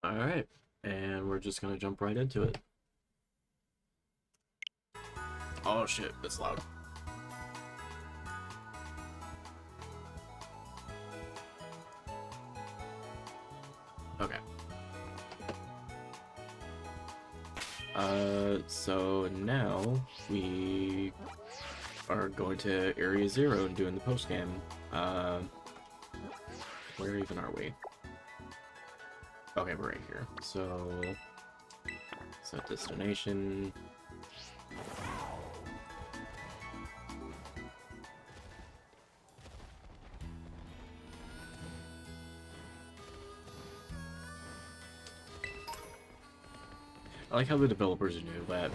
Alright, and we're just gonna jump right into it. Oh shit, it's loud. Okay. So now we are going to Area 0 and doing the post-game. Where even are we? Okay, we're right here. So, set destination. I like how the developers knew that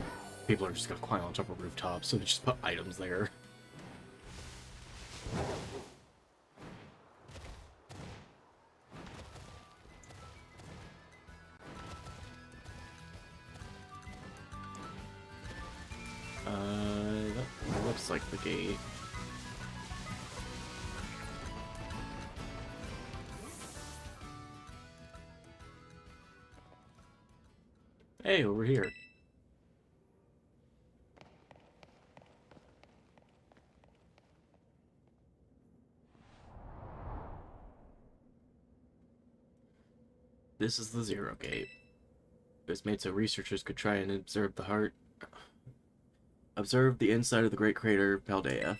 people are just gonna climb on top of rooftops, so they just put items there. That looks like the gate. Hey, over here. This is the Zero Gate. It was made so researchers could try and observe the inside of the Great Crater Paldea.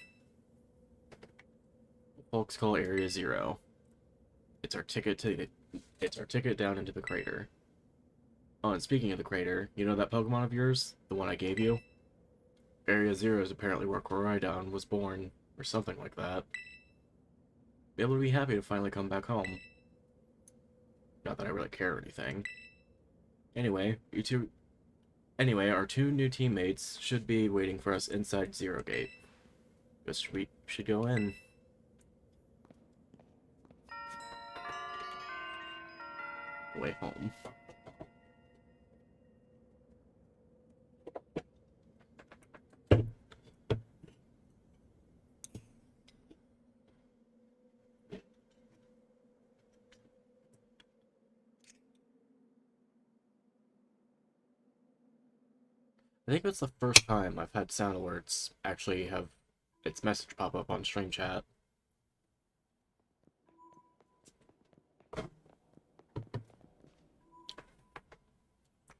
Folks call Area 0. It's our ticket down into the crater. Oh, and speaking of the crater, you know that Pokemon of yours? The one I gave you? Area 0 is apparently where Koraidon was born, or something like that. Be able to be happy to finally come back home. Not that I really care or anything. Anyway, our two new teammates should be waiting for us inside Zero Gate. Guess we should go in. Way home. I think that's the first time I've had sound alerts actually have its message pop up on stream chat.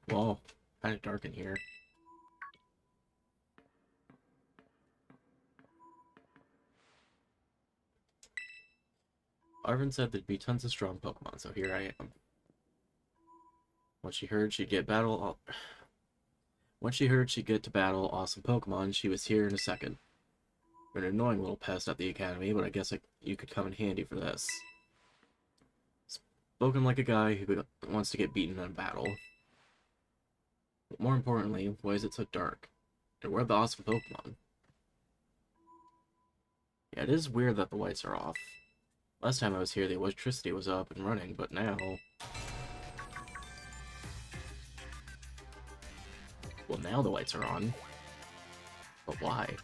Well, kind of dark in here. Arvin said there'd be tons of strong Pokemon, so here I am. When she heard she'd get to battle awesome Pokemon, she was here in a second. You're an annoying little pest at the academy, but I guess you could come in handy for this. Spoken like a guy who wants to get beaten in a battle. But more importantly, why is it so dark? And where are the awesome Pokemon? Yeah, it is weird that the lights are off. Last time I was here, the electricity was up and running, but now... Well, now the lights are on. But why?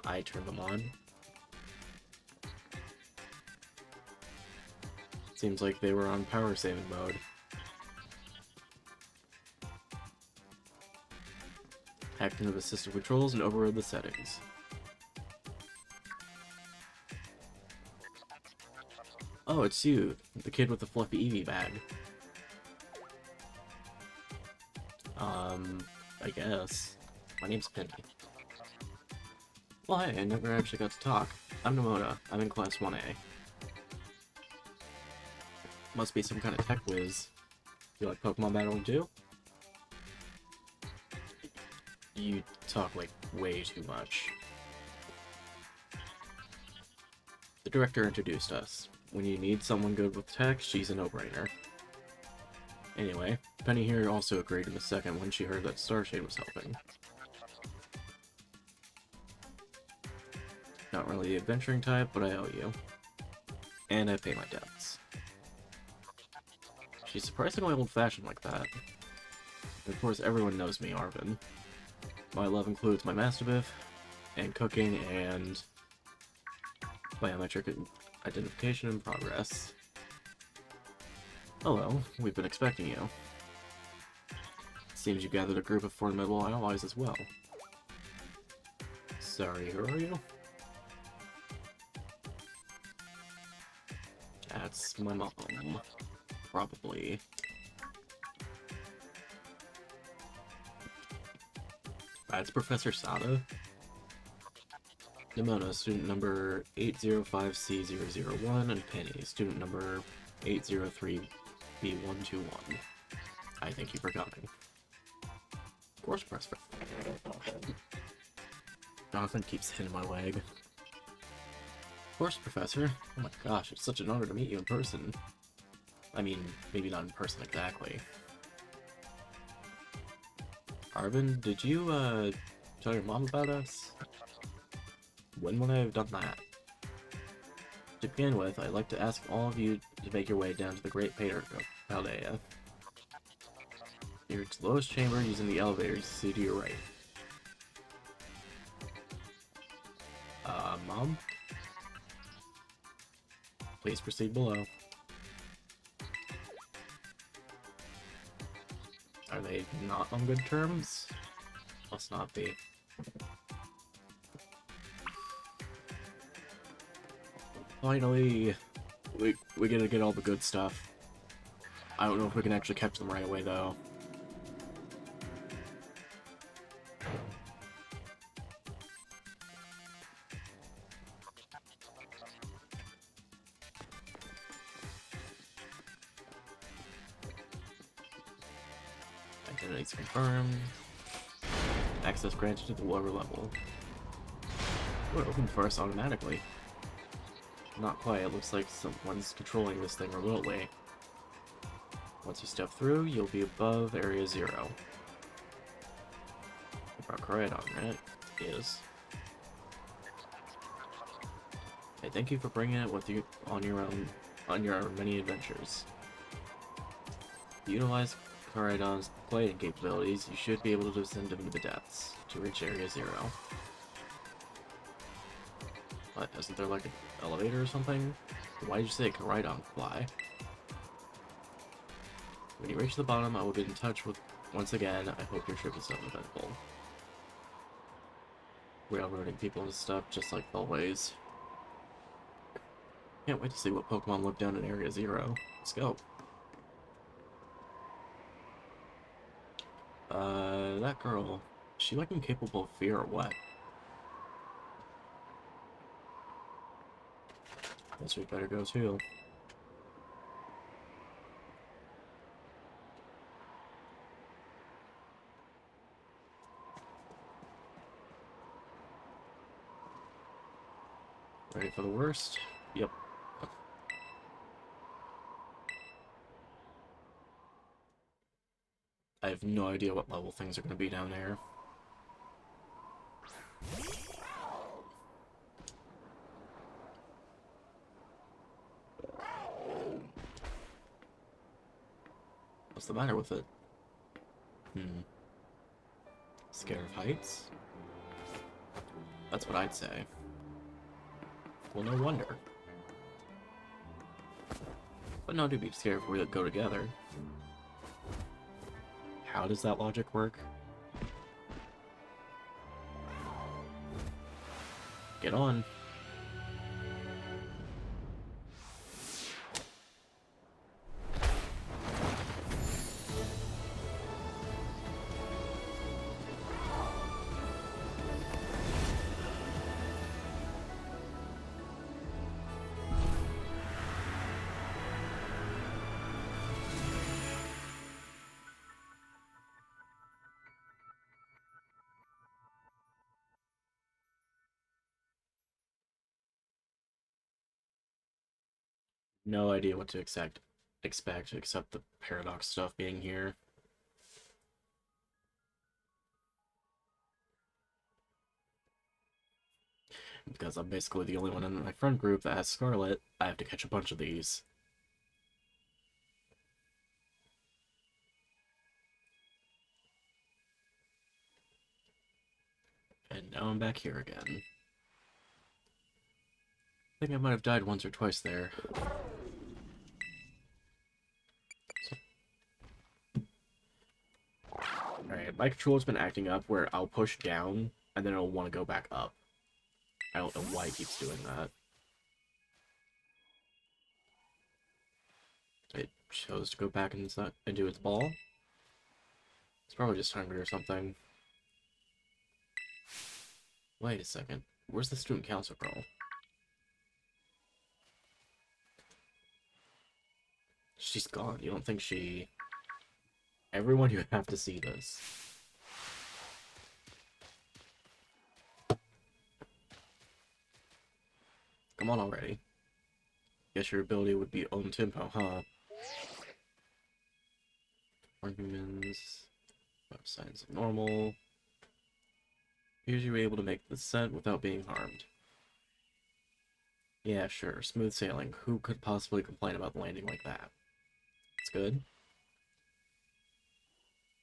I turned them on. Seems like they were on power saving mode. Hacked into the system controls and overrode the settings. Oh, it's you, the kid with the fluffy Eevee bag. I guess. My name's Penny. Well, hey, I never actually got to talk. I'm Nomota. I'm in Class 1A. Must be some kind of tech whiz. You like Pokemon battling too? You talk, like, way too much. The director introduced us. When you need someone good with tech, she's a no-brainer. Anyway, Penny here also agreed in a second when she heard that StarShade was helping. Not really the adventuring type, but I owe you. And I pay my debts. She's surprisingly old-fashioned like that. And of course, everyone knows me, Arvin. My love includes my Mastiff, and cooking, and biometric identification in progress. Hello, we've been expecting you. Seems you gathered a group of formidable allies as well. Sorry, who are you? That's my mom. Probably. That's Professor Sada. Nimona, student number 805C001, and Penny, student number 803B121. I thank you for coming. Of course, Professor. Jonathan keeps hitting my leg. Of course, Professor. Oh my gosh, it's such an honor to meet you in person. I mean, maybe not in person exactly. Arvin, did you, tell your mom about us? When would I have done that? To begin with, I'd like to ask all of you to make your way down to the Great Paldea. You're to the lowest chamber using the elevators you see to your right. Mom? Please proceed below. Are they not on good terms? Must not be. Finally, we gotta get all the good stuff. I don't know if we can actually catch them right away, though. Identities confirmed. Access granted to the lower level. Oh, it opened for us automatically. Not quite, it looks like someone's controlling this thing remotely. Once you step through, you'll be above Area 0. About Koraidon, right? Yes. Hey, thank you for bringing it with you on your many adventures. To utilize Koraidon's gliding capabilities, you should be able to descend into the depths to reach Area 0. What, isn't there like an elevator or something? Why did you say Koraidon fly? When you reach the bottom, I will get in touch with once again. I hope your trip is uneventful. Railroading people and stuff, just like always. Can't wait to see what Pokemon live down in Area 0. Let's go. That girl, is she like incapable of fear or what? Guess we better go too. Ready for the worst? Yep. I have no idea what level things are going to be down there. What's the matter with it? Scared of heights? That's what I'd say. Well, no wonder. But no, do be scared if we go together. How does that logic work? Get on. No idea what to expect except the paradox stuff being here. Because I'm basically the only one in my friend group that has Scarlet, I have to catch a bunch of these. And now I'm back here again. I think I might have died once or twice there. my controller's been acting up where I'll push down and then it'll want to go back up. I don't know why it keeps doing that. It chose to go back inside into its ball. It's probably just hungry or something. Wait a second. Where's the student council girl? She's gone. You don't think she... Everyone, you have to see this. Come on already. Guess your ability would be own tempo, huh? Arguments. Signs of normal. Here's you able to make the descent without being harmed. Yeah, sure. Smooth sailing. Who could possibly complain about landing like that? It's good.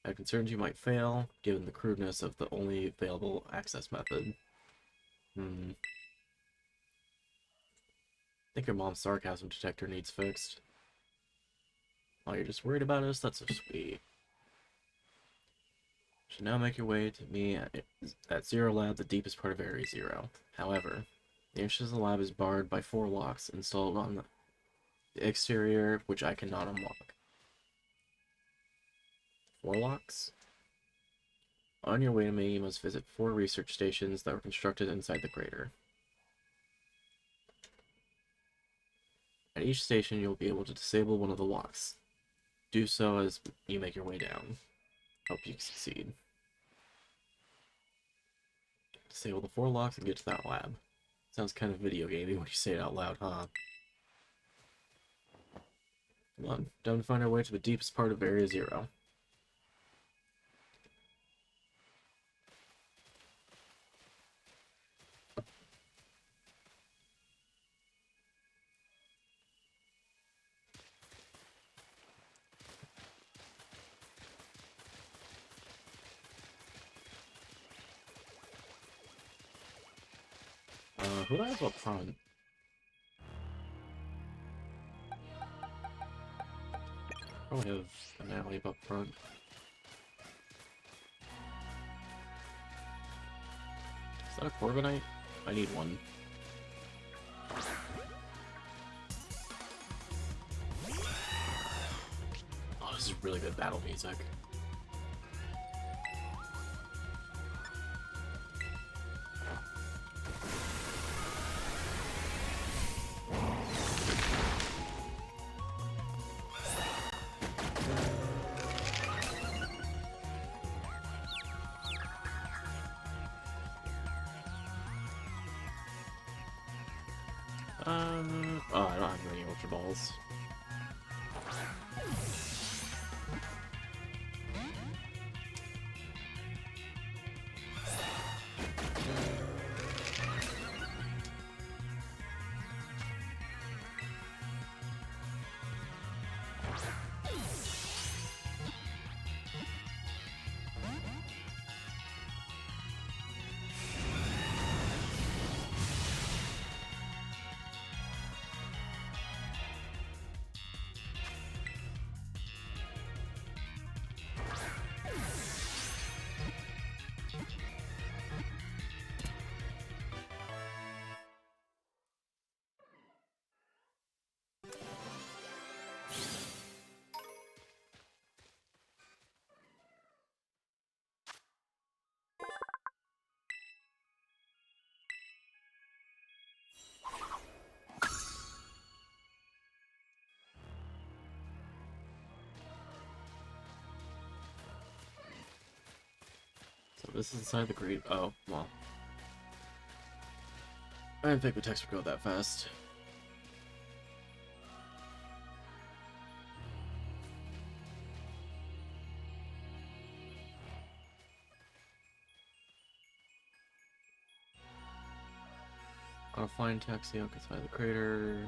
I have concerns you might fail, given the crudeness of the only available access method. I think your mom's sarcasm detector needs fixed. Oh, you're just worried about us? That's so sweet. You should now make your way to me at Zero Lab, the deepest part of Area Zero. However, the entrance of the lab is barred by 4 locks installed on the exterior, which I cannot unlock. 4 locks? On your way to me, you must visit 4 research stations that were constructed inside the crater. At each station, you'll be able to disable one of the locks. Do so as you make your way down. Hope you succeed. Disable the 4 locks and get to that lab. Sounds kind of video gamey when you say it out loud, huh? Come on, time to find our way to the deepest part of Area Zero. Who do I have up front? Probably have an alley up front. Is that a Corviknight? I need one. Oh, this is really good battle music. Oh, I don't have any Ultra Balls. So this is inside the great. Oh, well. I didn't think the text would go that fast. On a flying taxi outside the crater.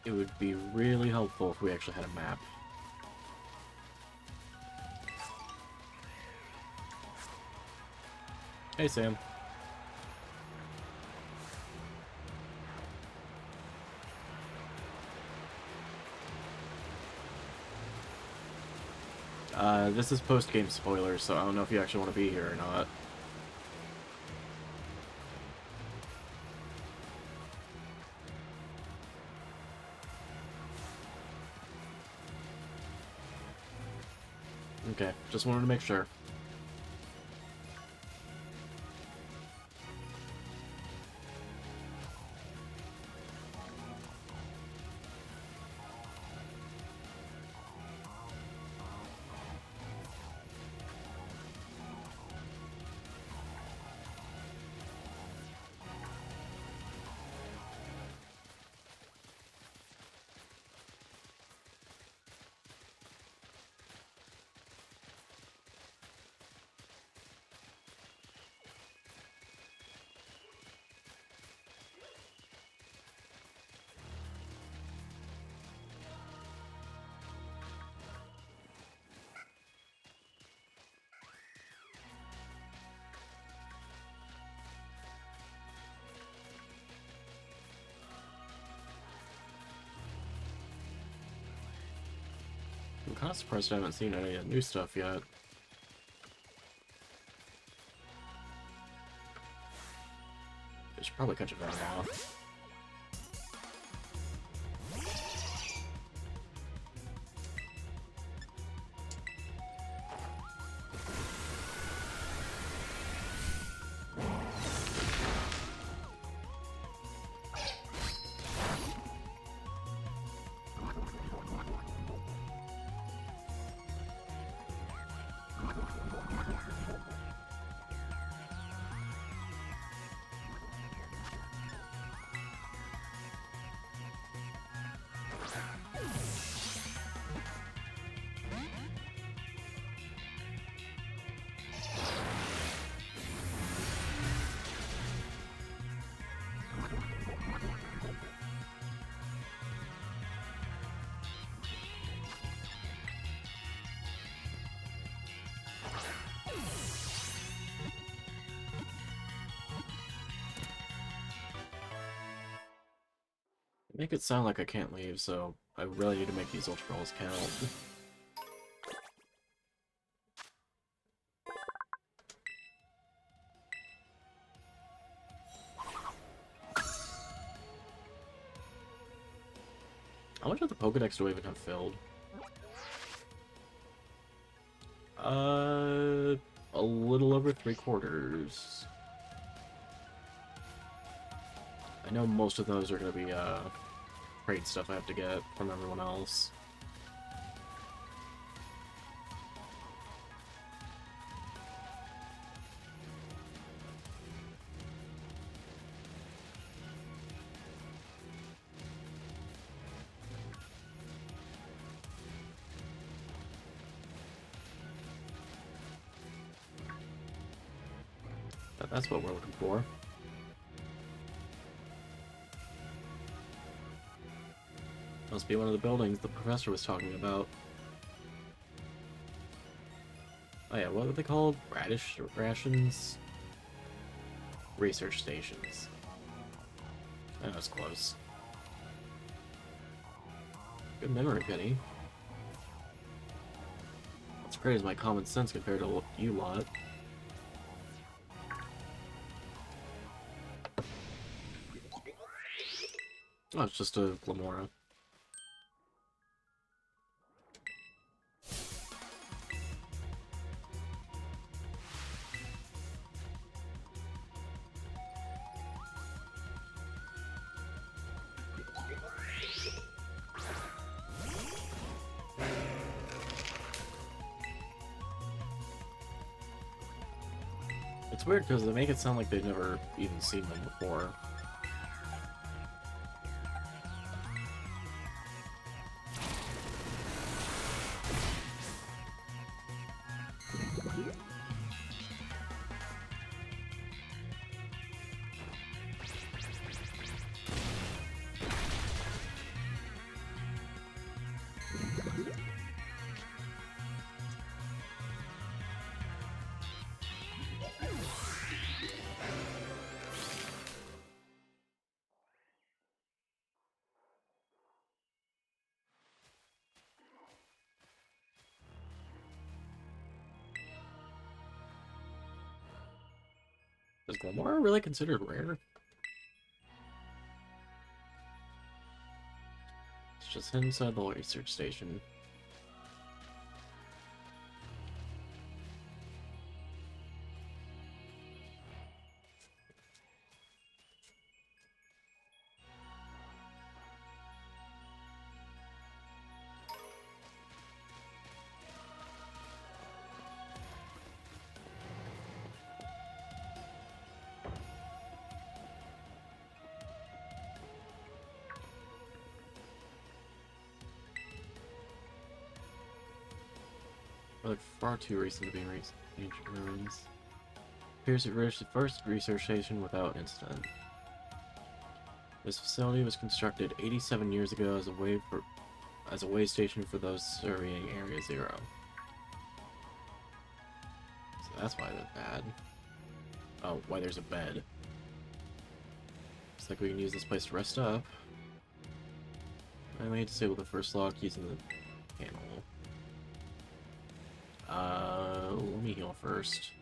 it would be really helpful if we actually had a map. Hey, Sam. This is post-game spoilers, so I don't know if you actually want to be here or not. Okay, just wanted to make sure. I'm kind of surprised I haven't seen any new stuff yet. I should probably catch it down now. Make it sound like I can't leave, so I really need to make these ultra balls count. How much of the Pokedex do I even have filled? A little over 3/4. I know most of those are gonna be, trade stuff I have to get from everyone else. But that's what we're looking for. Must be one of the buildings the professor was talking about. Oh yeah, what were they called? Radish rations? Research stations. That was close. Good memory, Penny. What's great is my common sense compared to you lot. Oh, it's just a Lamora. It's weird because they make it sound like they've never even seen them before. Is Gilmore really considered rare? It's just inside the research station. Like far too recent to be ancient ruins. Appears to reach the first research station without incident. This facility was constructed 87 years ago as a way station for those surveying Area Zero. So that's why they're bad. Oh, why there's a bed. Looks like we can use this place to rest up. I may disable the first lock using the panel. Let me heal first.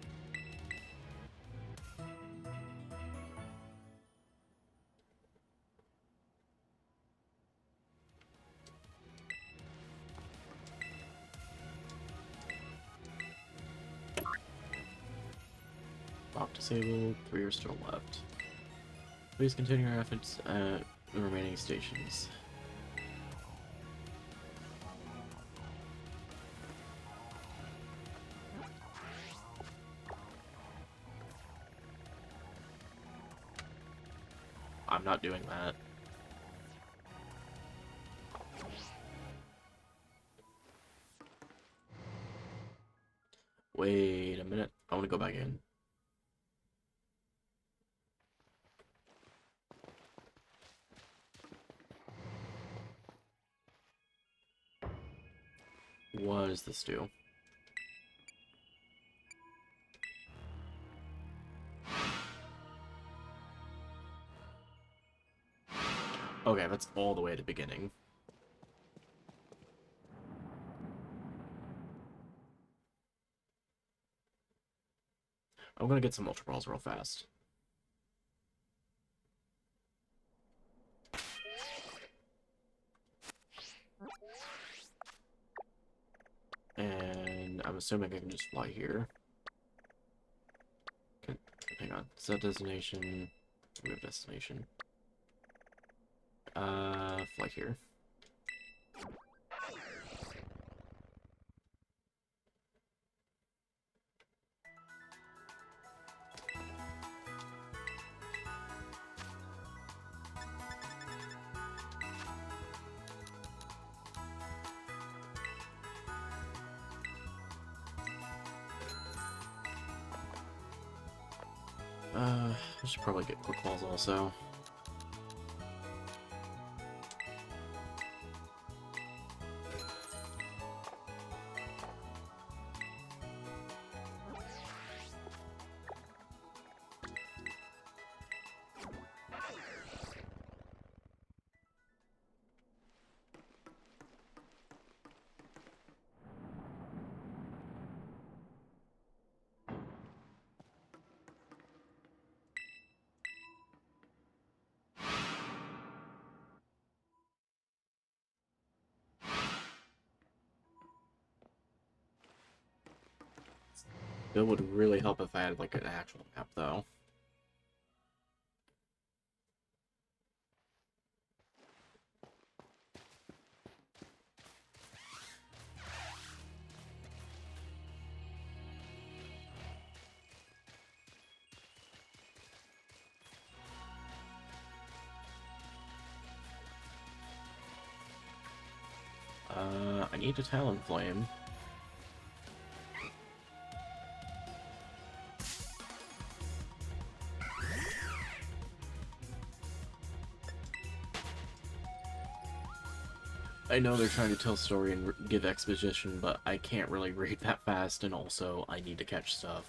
Lock disabled, 3 are still left. Please continue your efforts at the remaining stations. I'm not doing that. Wait a minute. I want to go back in. What does this do? Okay, that's all the way at the beginning. I'm gonna get some Ultra Balls real fast. And I'm assuming I can just fly here. Okay, hang on. Set destination. We have destination. Fly here. I should probably get quick balls also. It would really help if I had like an actual map though. I need a Talon Flame. I know they're trying to tell story and give exposition, but I can't really read that fast, and also I need to catch stuff.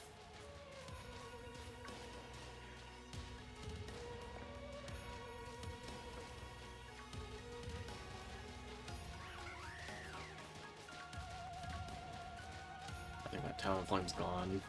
I think that Talon Flame's gone.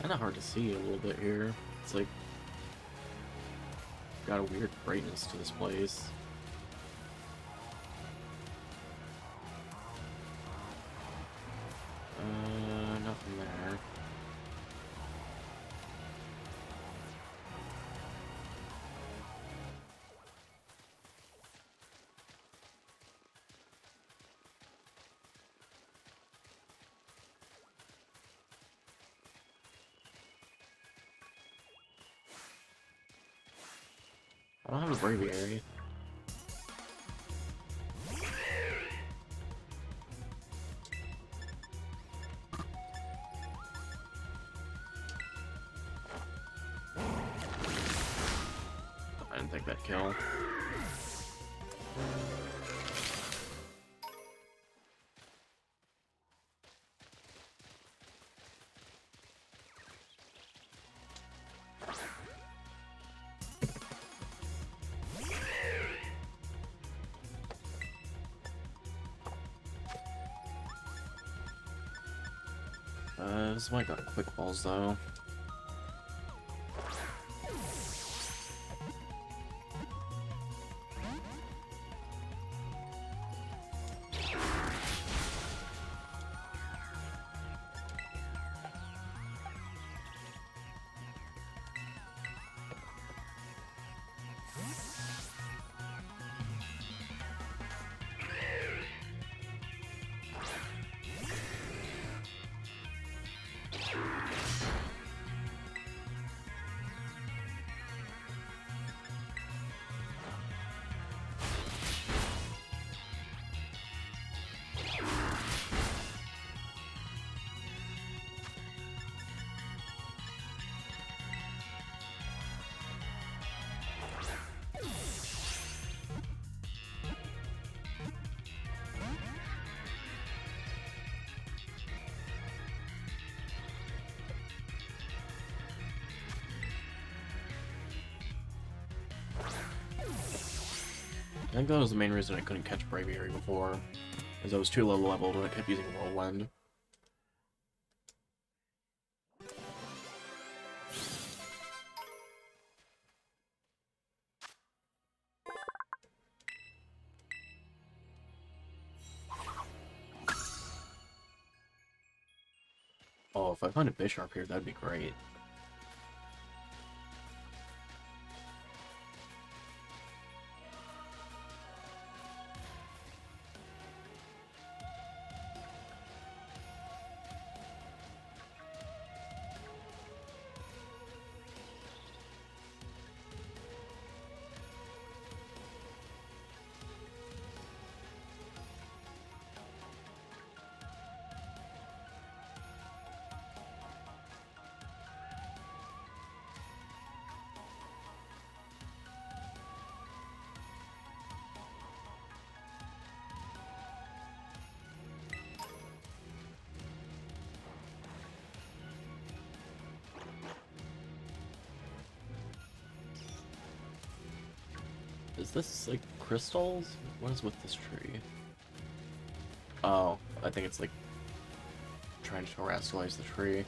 Kind of hard to see a little bit here. It's like got a weird brightness to this place. Nothing there. I don't have a braviary. I didn't think that'd kill. This might got quick balls though. I think that was the main reason I couldn't catch Braviary before, is I was too low level when I kept using Whirlwind. Oh, if I find a Bisharp here, that'd be great. Is this, like, crystals? What is with this tree? Oh, I think it's, like, trying to terrestrialize the tree.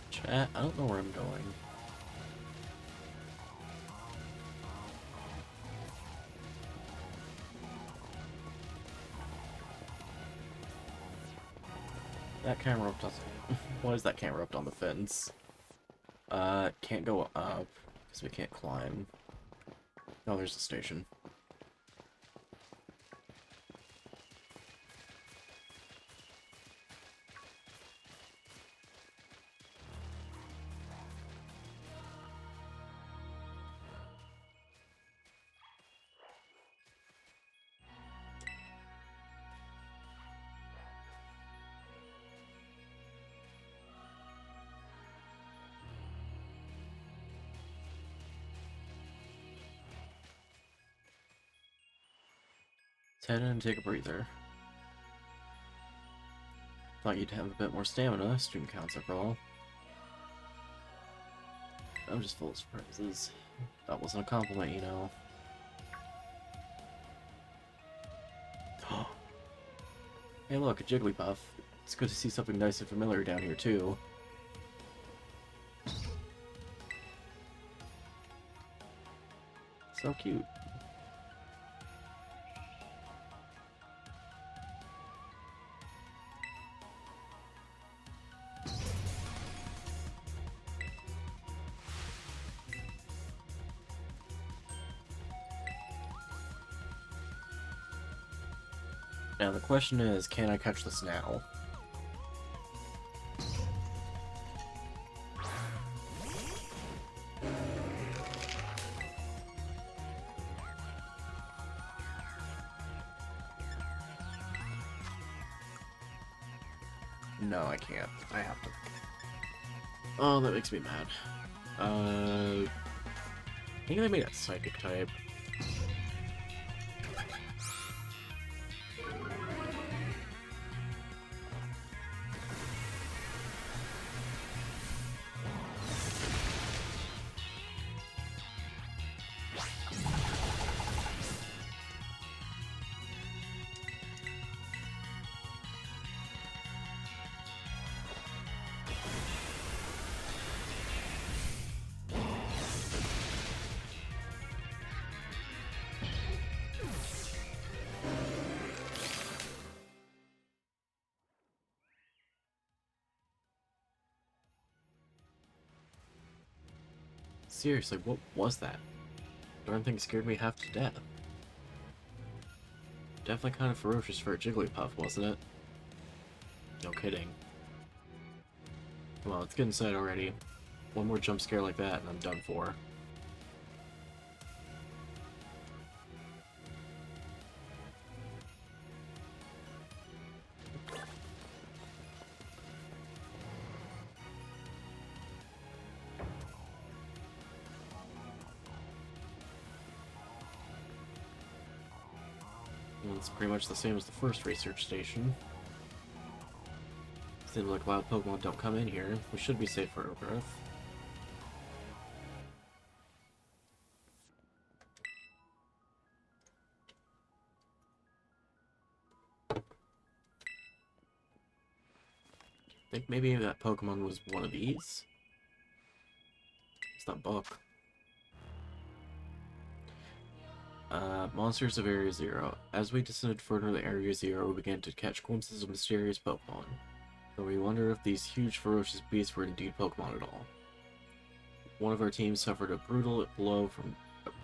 Chat, I don't know where I'm going. That camera up doesn't. Why is that camera up on the fence? Can't go up because we can't climb. Oh, there's the station. Let's head in and take a breather. Thought you'd have a bit more stamina, student council for all. I'm just full of surprises. That wasn't a compliment, you know. Hey look, a Jigglypuff. It's good to see something nice and familiar down here, too. So cute. Now the question is, can I catch this now? No, I can't. I have to. Oh, that makes me mad. I think they made it Psychic type. Seriously, what was that? Darn thing scared me half to death. Definitely kind of ferocious for a Jigglypuff, wasn't it? No kidding. Come on, let's get inside already. One more jump scare like that and I'm done for. And it's pretty much the same as the first research station. Seems like wild Pokemon don't come in here. We should be safe for a breath. I think maybe that Pokemon was one of these? It's not book. Monsters of Area Zero. As we descended further into Area Zero, we began to catch glimpses of mysterious Pokemon. Though we wonder if these huge, ferocious beasts were indeed Pokemon at all. One of our team suffered a brutal blow from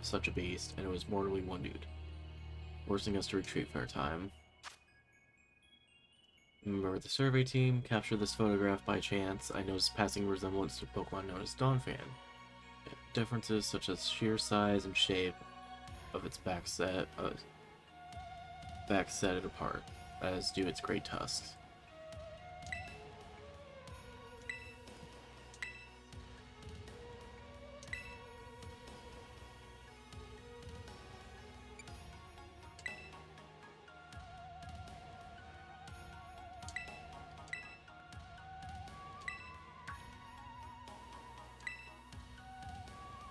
such a beast, and it was mortally wounded, forcing us to retreat for a time. Remember, the survey team captured this photograph by chance. I noticed passing resemblance to Pokemon known as Donphan. Differences such as sheer size and shape of its back set it apart, as do its great tusks.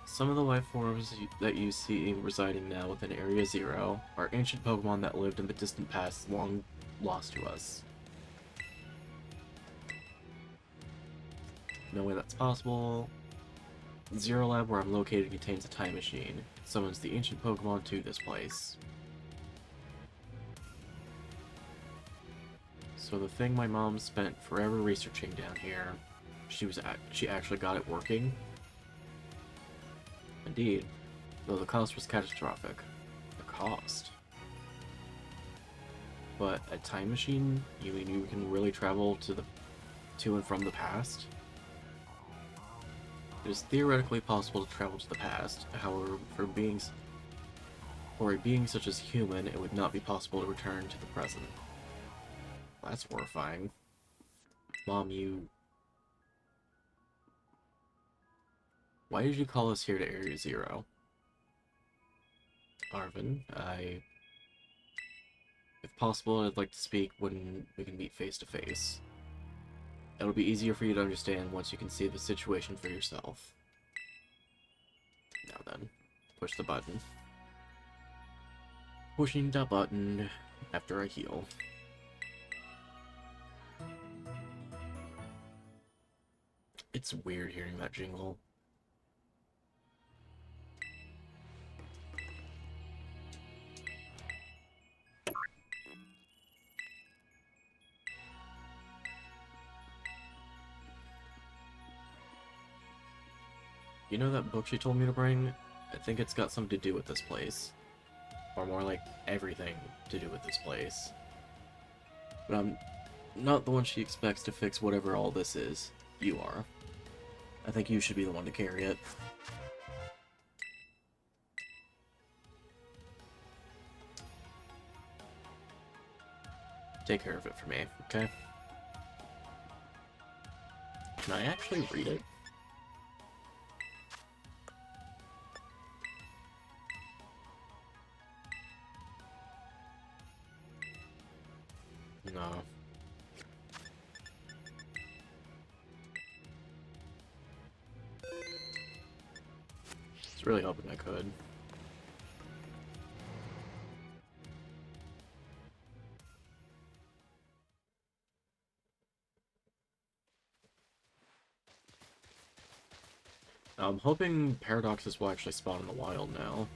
Some of the life forms that you see residing now within Area Zero are ancient Pokemon that lived in the distant past, long lost to us. No way that's possible. Zero Lab, where I'm located, contains a time machine. It summons the ancient Pokemon to this place. So the thing my mom spent forever researching down here, she actually got it working. Indeed, though the cost was catastrophic. The cost. But a time machine? You mean you can really travel to and from the past? It is theoretically possible to travel to the past. However, for a being such as human, it would not be possible to return to the present. That's horrifying. Mom, why did you call us here to Area Zero? Arvin, if possible, I'd like to speak when we can meet face to face. It'll be easier for you to understand once you can see the situation for yourself. then. Push the button. Pushing the button after I heal. It's weird hearing that jingle. You know that book she told me to bring? I think it's got something to do with this place. Or more like everything to do with this place. But I'm not the one she expects to fix whatever all this is. You are. I think you should be the one to carry it. Take care of it for me, okay? Can I actually read it? No. I was really hoping I could. I'm hoping paradoxes will actually spawn in the wild now.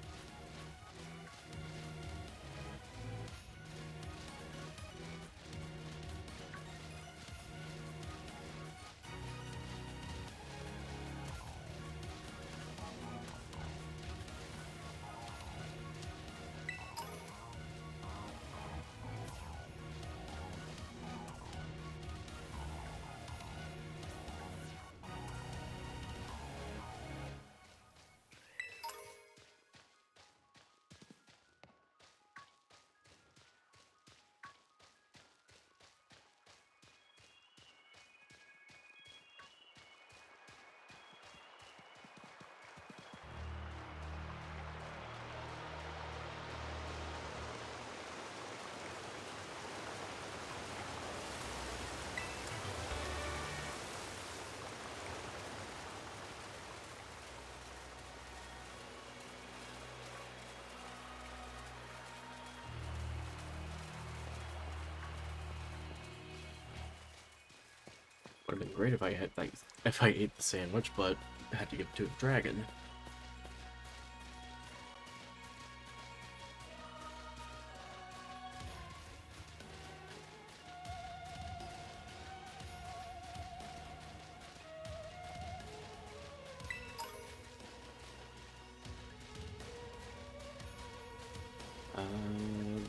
Would have been great if I had if I ate the sandwich, but I had to give it to the dragon.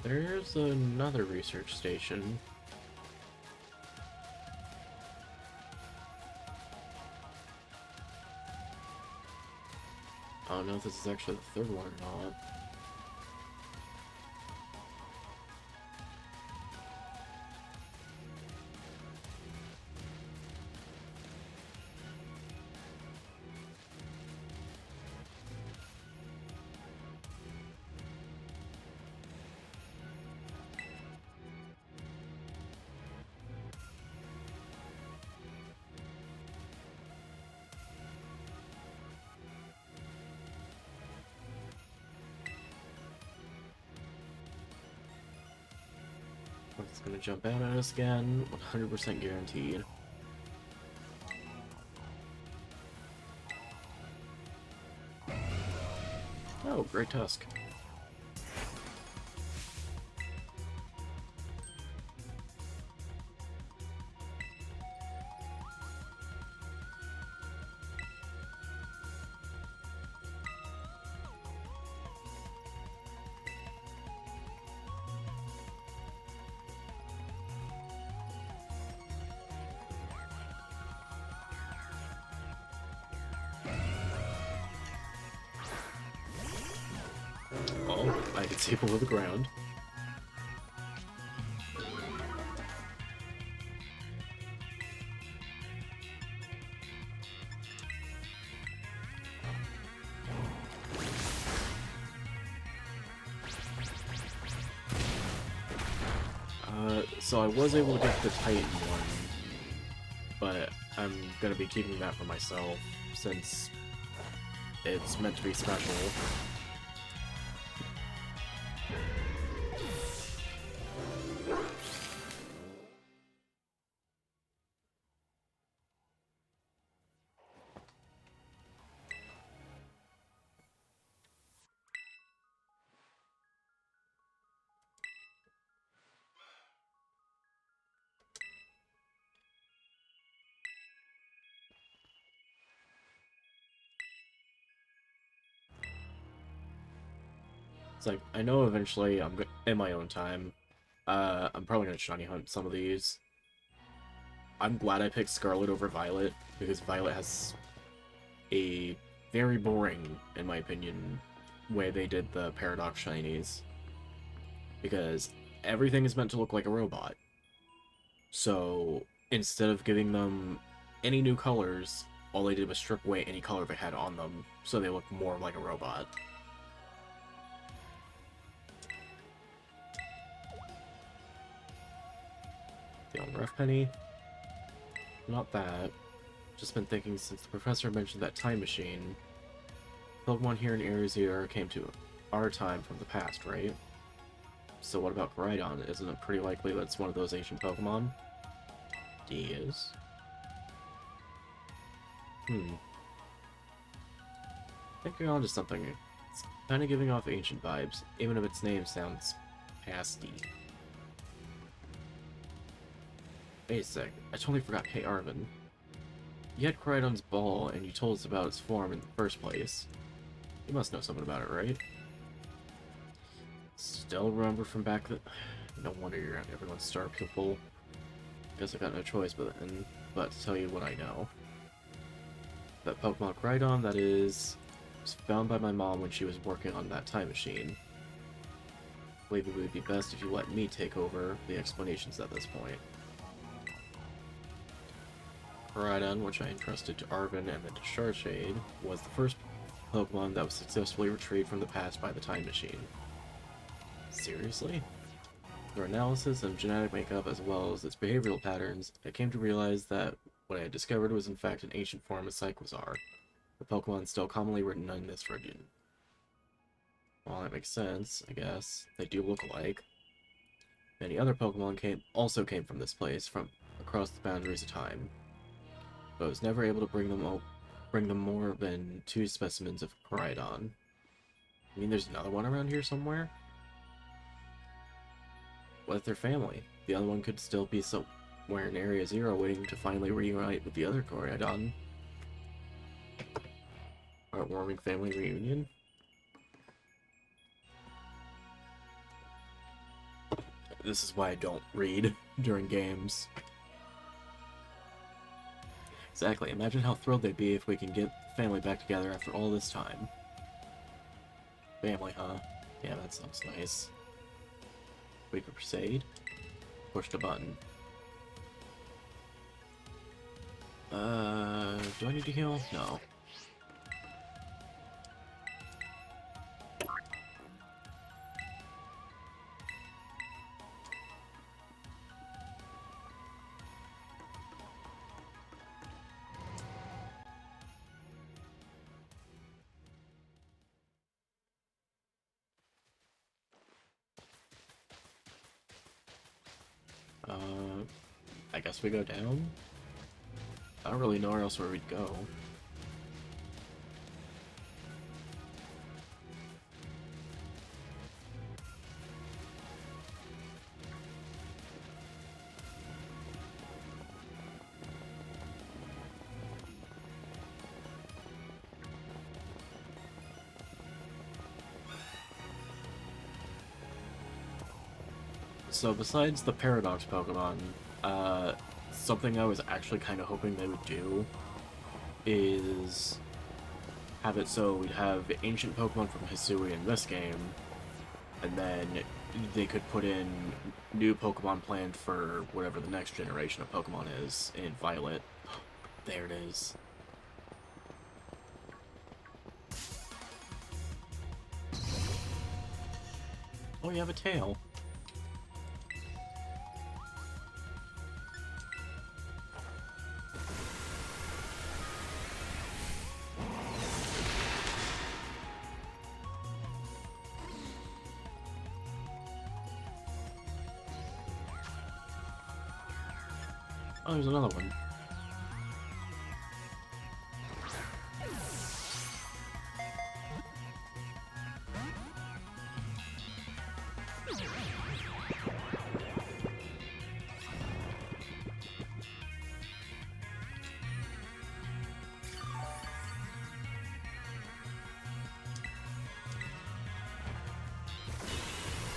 There's another research station. I don't know if this is actually the third one or not. It's gonna jump out at us again, 100% guaranteed. Oh, great tusk. Oh, I can see below the ground. So I was able to get the Titan one, but I'm gonna be keeping that for myself, since It's meant to be special. It's like, I know eventually in my own time, I'm probably gonna shiny hunt some of these. I'm glad I picked Scarlet over Violet, because Violet has a very boring, in my opinion, way they did the Paradox shinies. Because everything is meant to look like a robot. So, instead of giving them any new colors, all they did was strip away any color they had on them, so they look more like a robot. The Rough Penny. Not that. Just been thinking since the professor mentioned that time machine. Pokemon here in Area Zero came to our time from the past, right? So what about Koraidon? Isn't it pretty likely that it's one of those ancient Pokemon? He is. I think you're onto something. It's kind of giving off ancient vibes, even if its name sounds pasty. Wait a sec, I totally forgot. Hey Arvin. You had Koraidon's ball, and you told us about its form in the first place. You must know something about it, right? Still remember from back then? No wonder you're everyone's star pupil. Guess I got no choice but to tell you what I know. That Pokemon Koraidon, that is, was found by my mom when she was working on that time machine. I believe it would be best if you let me take over the explanations at this point. Koraidon, which I entrusted to Arvin and then to StarShade, was the first Pokemon that was successfully retrieved from the past by the time machine. Seriously? Through analysis of genetic makeup as well as its behavioral patterns, I came to realize that what I had discovered was in fact an ancient form of Psychozar, the Pokemon still commonly written in this region. Well, that makes sense, I guess. They do look alike. Many other Pokemon also came from this place, from across the boundaries of time, but I was never able to bring them more than 2 specimens of Koraidon. I mean, there's another one around here somewhere? What if they're family? The other one could still be somewhere in Area Zero waiting to finally reunite with the other Koraidon. Heartwarming family reunion? This is why I don't read during games. Exactly, imagine how thrilled they'd be if we can get the family back together after all this time. Family, huh? Yeah, that sounds nice. Wait for Crusade? Push the button. Do I need to heal? No. I guess we go down? I don't really know where else we'd go. So besides the Paradox Pokemon, something I was actually kind of hoping they would do is have it so we'd have ancient Pokemon from Hisui in this game, and then they could put in new Pokemon planned for whatever the next generation of Pokemon is in Violet. There it is. Oh, you have a tail. Oh, there's another one.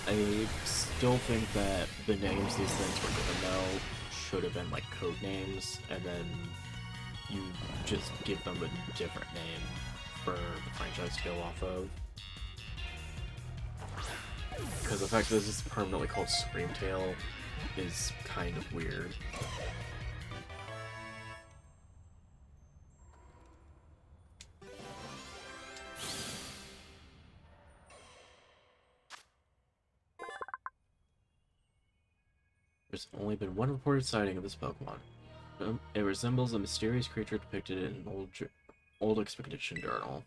I still think that the names these things were given, though, should have been like code names, and then you just give them a different name for the franchise to go off of. Because the fact that this is permanently called Screamtail is kind of weird. There's only been one reported sighting of this Pokemon. It resembles a mysterious creature depicted in an old expedition journal.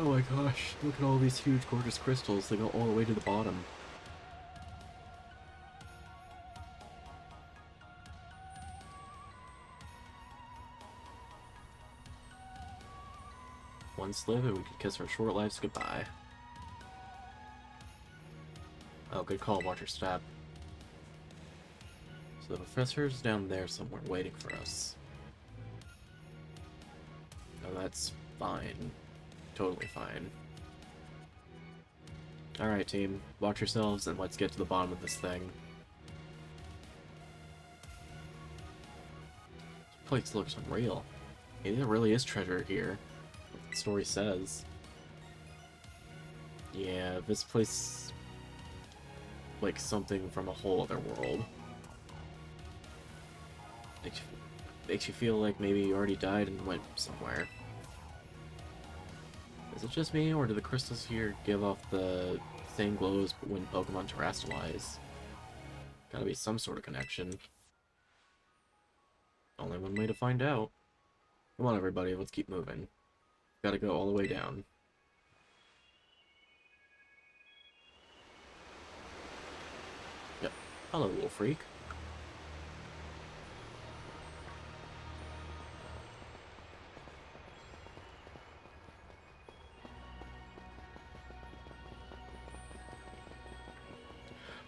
Oh my gosh, look at all these huge gorgeous crystals, they go all the way to the bottom. One slip and we could kiss our short lives goodbye. Oh, good call, watch your step. So the professor's down there somewhere waiting for us. Oh, that's fine. Totally fine. Alright, team. Watch yourselves and let's get to the bottom of this thing. This place looks unreal. Maybe there really is treasure here. What the story says. Yeah, this place... like something from a whole other world. Makes you feel like maybe you already died and went somewhere. Is it just me, or do the crystals here give off the same glow as when Pokemon terrestrialize? Gotta be some sort of connection. Only one way to find out. Come on, everybody, let's keep moving. Gotta go all the way down. Yep. Hello, little freak.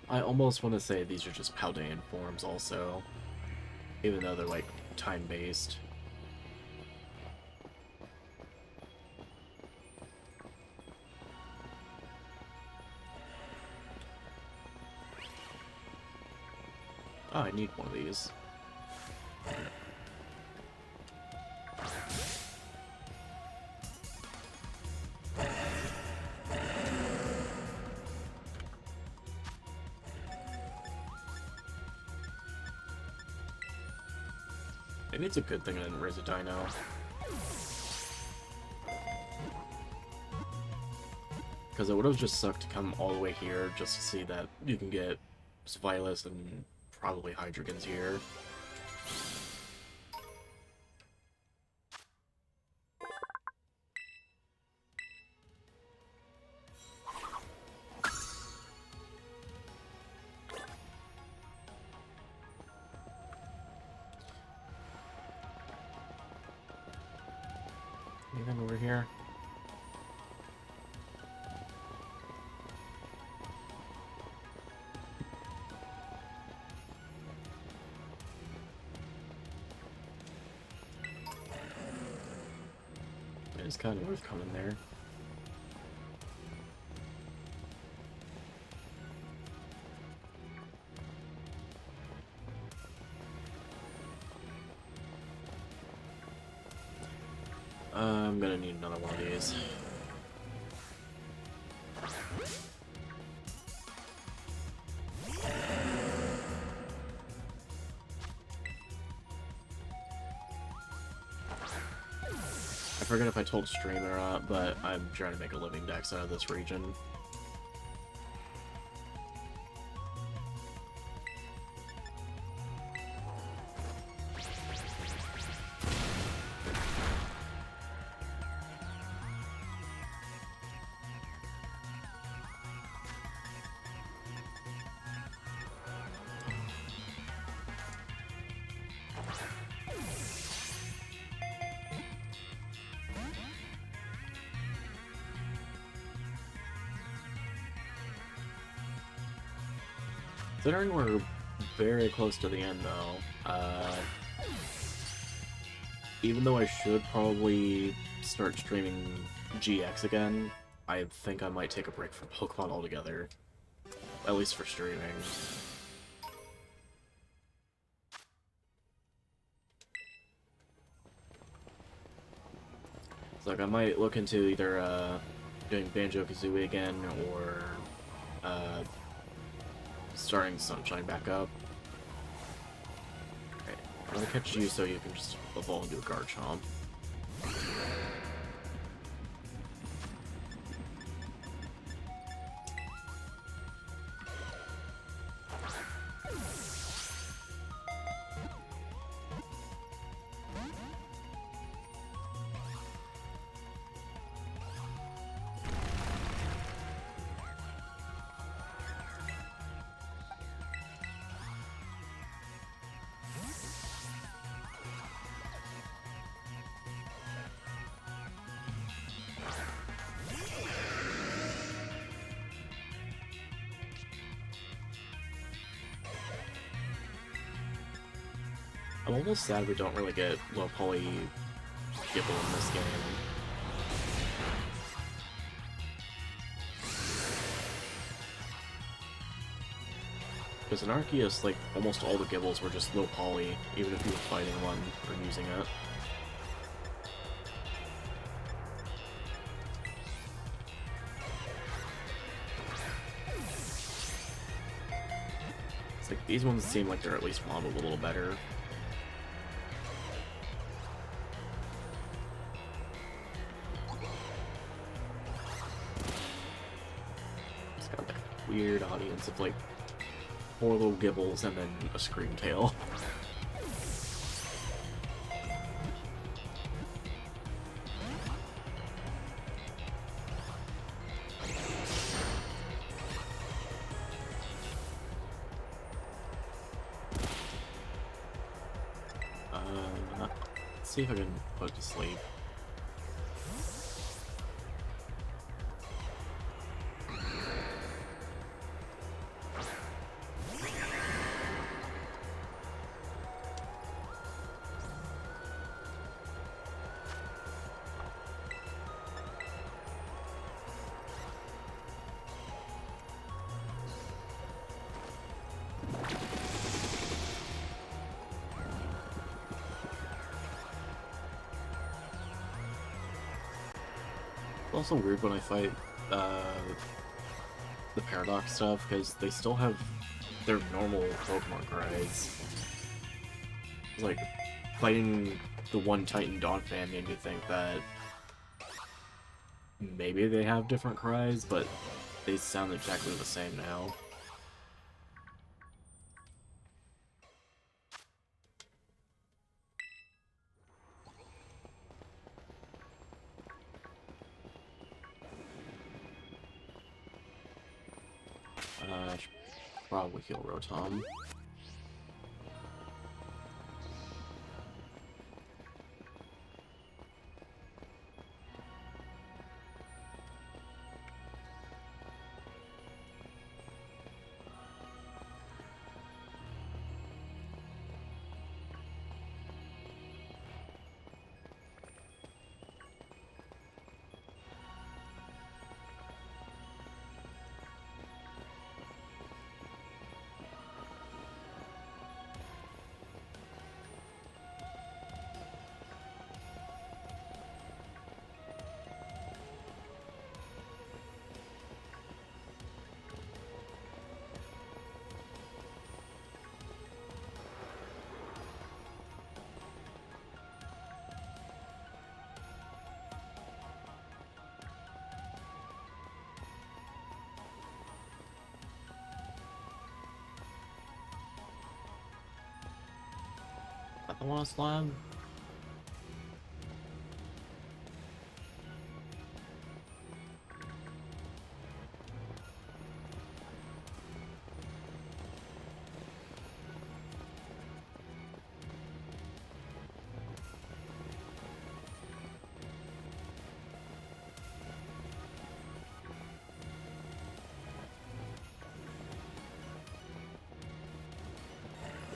I almost want to say these are just Paldean forms also, even though they're like time-based. Oh, I need one of these. Maybe it's a good thing I didn't raise a dino. Because it would have just sucked to come all the way here just to see that you can get Spylus and probably Hydreigons here. Anything over here? It's kind of worth coming there. I'm gonna need another one of these. I forget if I told stream or not, but I'm trying to make a living dex out of this region. Considering we're very close to the end, though, even though I should probably start streaming GX again, I think I might take a break from Pokemon altogether. At least for streaming. So, like, I might look into either, doing Banjo-Kazooie again, or, starting Sunshine back up. Okay, I'm gonna catch you so you can just evolve into a Garchomp. I'm almost sad we don't really get low poly Gibble in this game. Because in Arceus, like, almost all the Gibbles were just low poly, even if you were fighting one or using it. It's like, these ones seem like they're at least modeled a little better. It's got that weird audience of, like, 4 little Gibbles and then a Scream Tail. Let's see if I can put it to sleep. It's also weird when I fight the Paradox stuff, because they still have their normal Pokemon cries. It's like, fighting the one Titan Dog fan made me think that maybe they have different cries, but they sound exactly the same now. I should probably heal Rotom. the one on slab?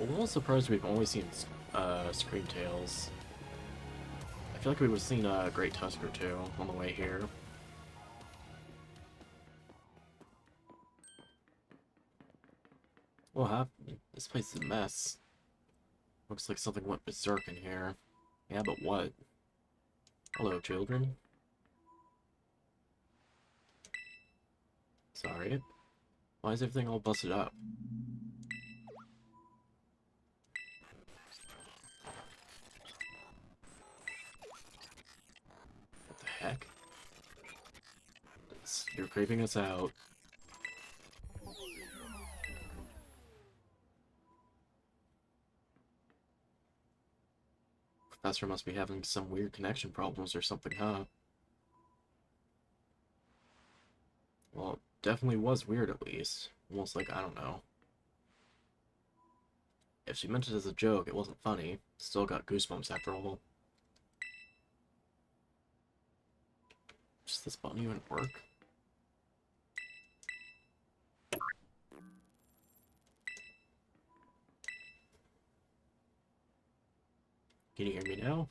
I'm a little surprised we've only seen Screamtails. I feel like we would have seen a Great Tusker too on the way here. What happened? This place is a mess. Looks like something went berserk in here. Yeah, but what? Hello, children. Sorry. Why is everything all busted up? What the heck? You're creeping us out. Professor must be having some weird connection problems or something, huh? Well, it definitely was weird at least. Almost like, I don't know. If she meant it as a joke, it wasn't funny. Still got goosebumps after all. Does this button even work? Can you hear me now?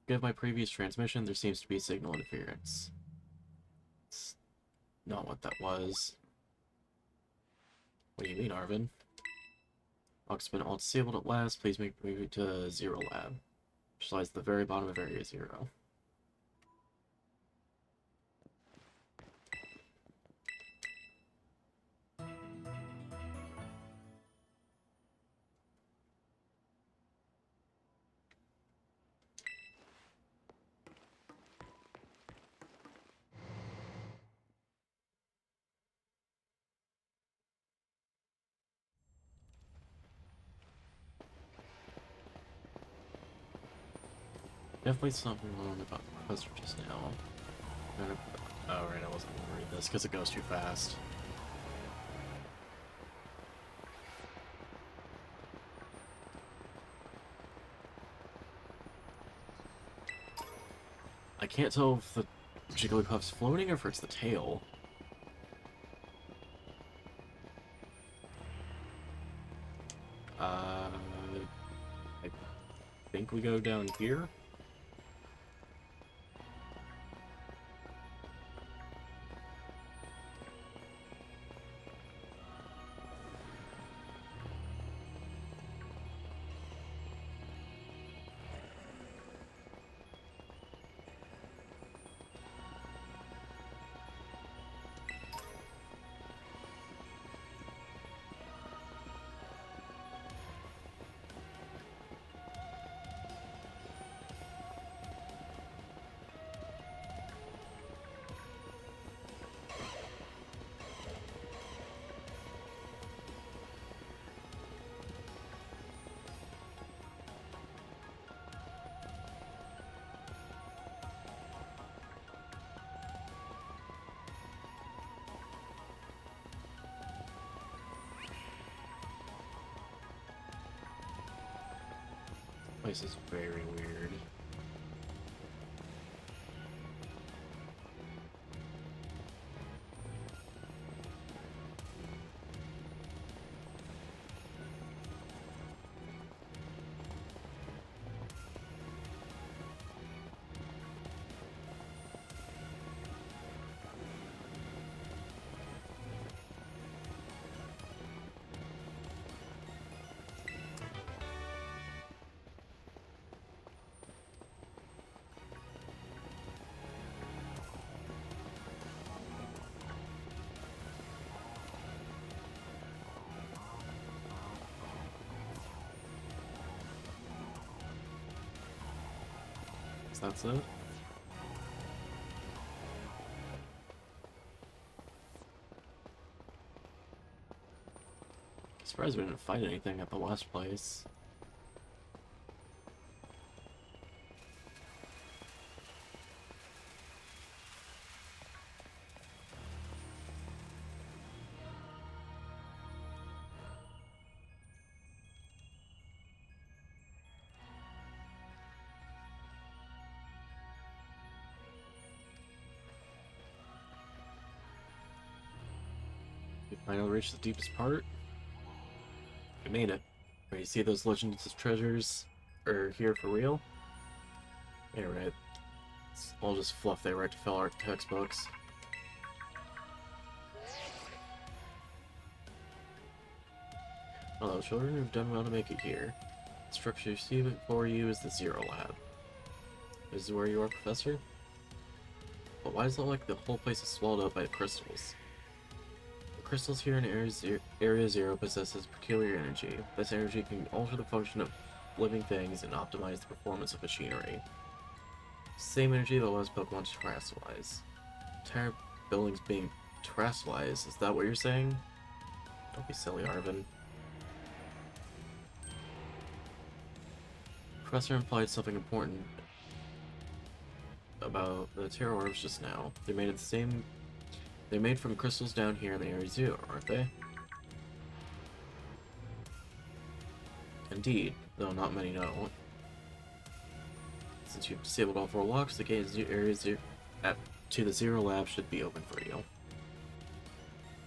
Forgive my previous transmission, there seems to be signal interference. It's not what that was. What do you mean, Arvin? Lock's been all disabled at last. Please move it to Zero Lab, which lies at the very bottom of Area 0. Definitely something wrong about the Professor just now. Oh, right, I wasn't gonna read this because it goes too fast. I can't tell if the Jigglypuff's floating or if it's the tail. I think we go down here. This place is very weird. That's it. Surprised we didn't find anything at the last place. Finally reached the deepest part. We made it. Where you see those legends of treasures are here for real? Yeah, right. It's all just fluff they write to fill our textbooks. Hello, children who've done well to make it here. The structure you see before you is the Zero Lab. This is where you are, Professor? But why does it look like the whole place is swallowed up by crystals? The crystals here in Area Zero possesses peculiar energy. This energy can alter the function of living things and optimize the performance of machinery. Same energy that allows Pokemon to terrestrialize. Entire buildings being terrestrialized, is that what you're saying? Don't be silly, Arvin. Professor implied something important about the Terra Orbs just now. They're made from crystals down here in the Area Zero, aren't they? Indeed, though not many know. Since you've disabled all 4 locks, the gate to the Zero Lab should be open for you.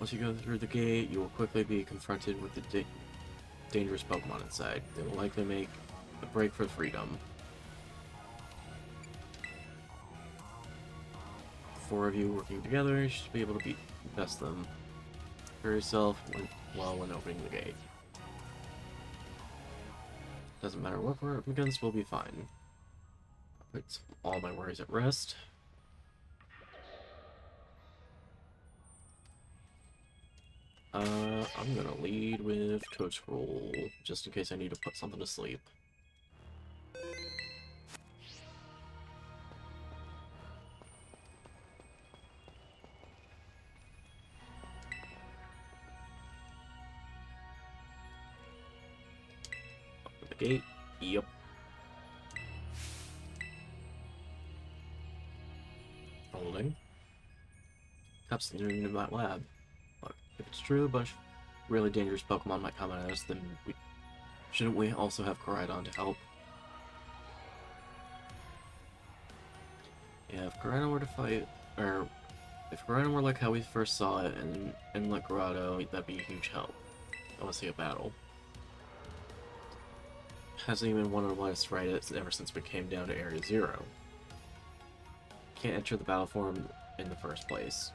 Once you go through the gate, you will quickly be confronted with the dangerous Pokemon inside. They will likely make a break for freedom. 4 of you working together, you should be able to best them for yourself when opening the gate. Doesn't matter what we're up against, we'll be fine. Put all my worries at rest. I'm gonna lead with Toad Scroll, just in case I need to put something to sleep. Open the gate. Yep. Holding. Cups in my lab. Look, if it's true, a bunch of really dangerous Pokemon might come at us, then shouldn't we also have Koraidon to help? Yeah, if Koraidon were to fight, or if Koraidon were like how we first saw it in like Grotto, that'd be a huge help. I want to see a battle. Hasn't even wanted to let us fight it ever since we came down to Area Zero. Can't enter the battle for him in the first place.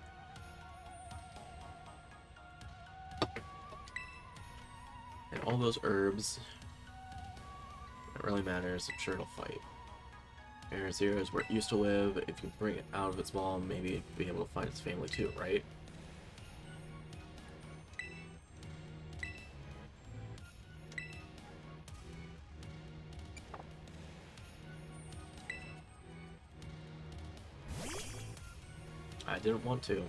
And all those herbs, it really matters, I'm sure it'll fight. Area Zero is where it used to live. If you bring it out of its mom, maybe it'd be able to find its family too, right? I didn't want to.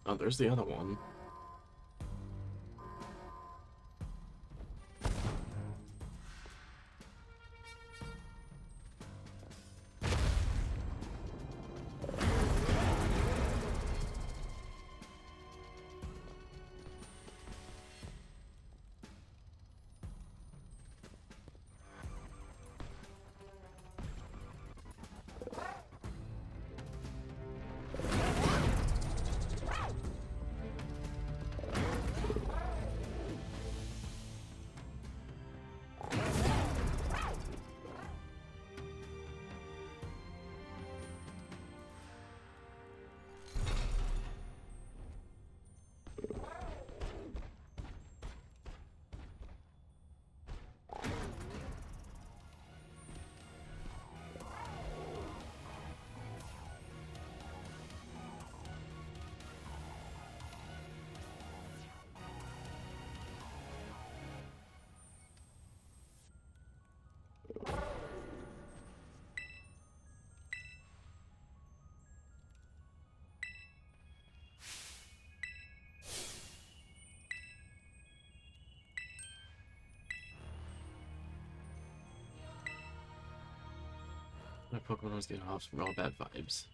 Oh, there's the other one. Pokemon was getting off from all bad vibes.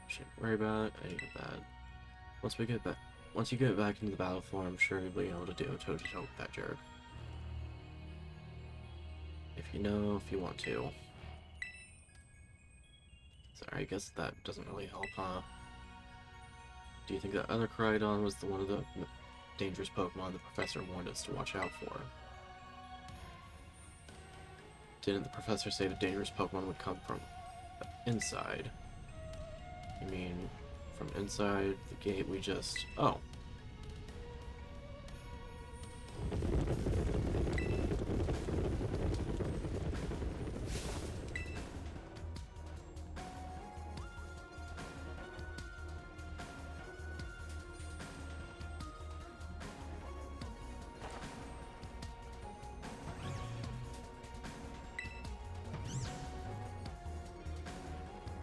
Shouldn't worry about it. I get that. Once you get back into the battle floor, I'm sure you'll be able to do a toe-to-toe with that jerk. If you want to. Sorry, I guess that doesn't really help, huh? Do you think that other Koraidon was one of the dangerous Pokemon the professor warned us to watch out for? Didn't the professor say the dangerous Pokemon would come from inside? You mean from inside the gate we just... Oh.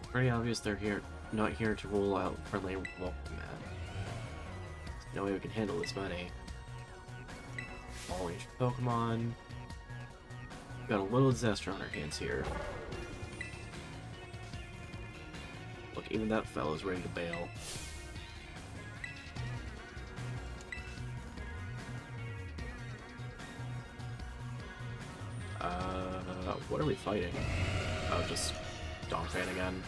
Pretty obvious they're not here to roll out friendly welcome mat. No way we can handle this many. All ancient Pokemon. Got a little disaster on our hands here. Look, even that fellow's ready to bail. What are we fighting? Oh, just Donphan again.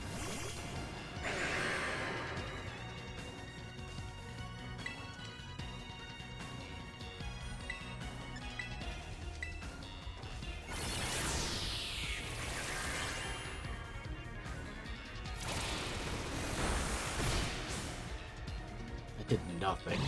I did nothing.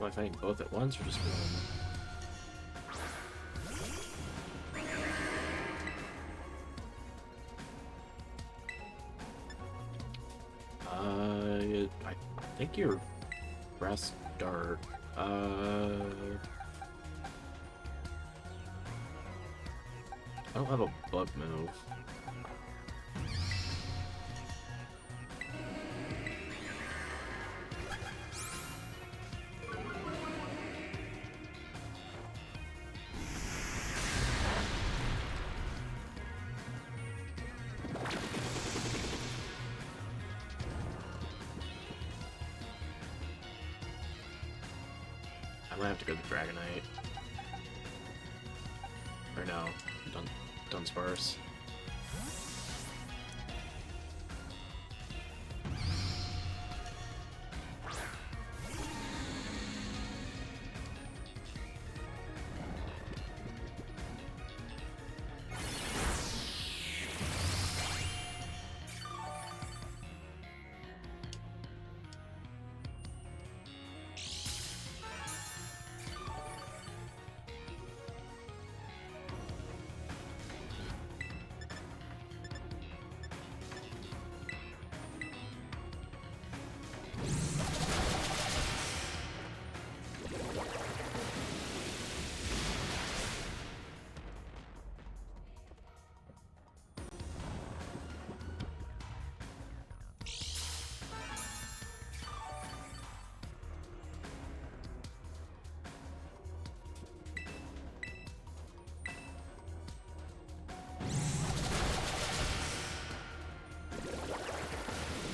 Am I fighting both at once or just one? I think you're Breast Dark. I don't have a bug move. I might have to go to Dragonite. Or no, Dunsparce.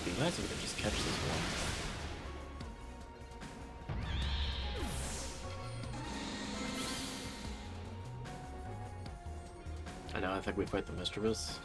It'd be nice if we could just catch this one. I know, I think we fight the Mischievous.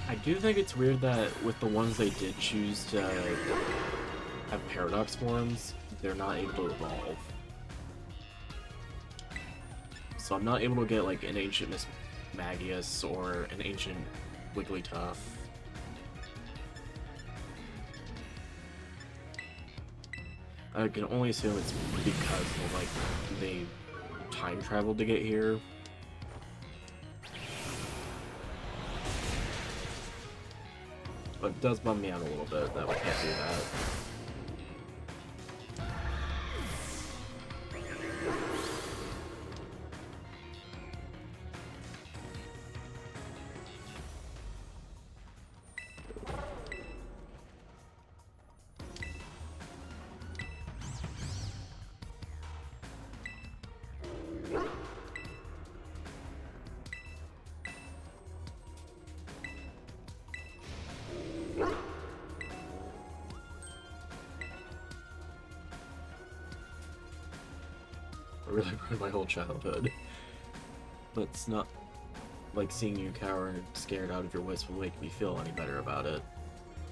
I do think it's weird that with the ones they did choose to have paradox forms, they're not able to evolve. So I'm not able to get like an ancient Miss Magius or an ancient Wigglytuff. I can only assume it's because like they time traveled to get here. But it does bum me out a little bit that we can't do that. I really ruined my whole childhood. But it's not like seeing you cower and scared out of your wits will make me feel any better about it.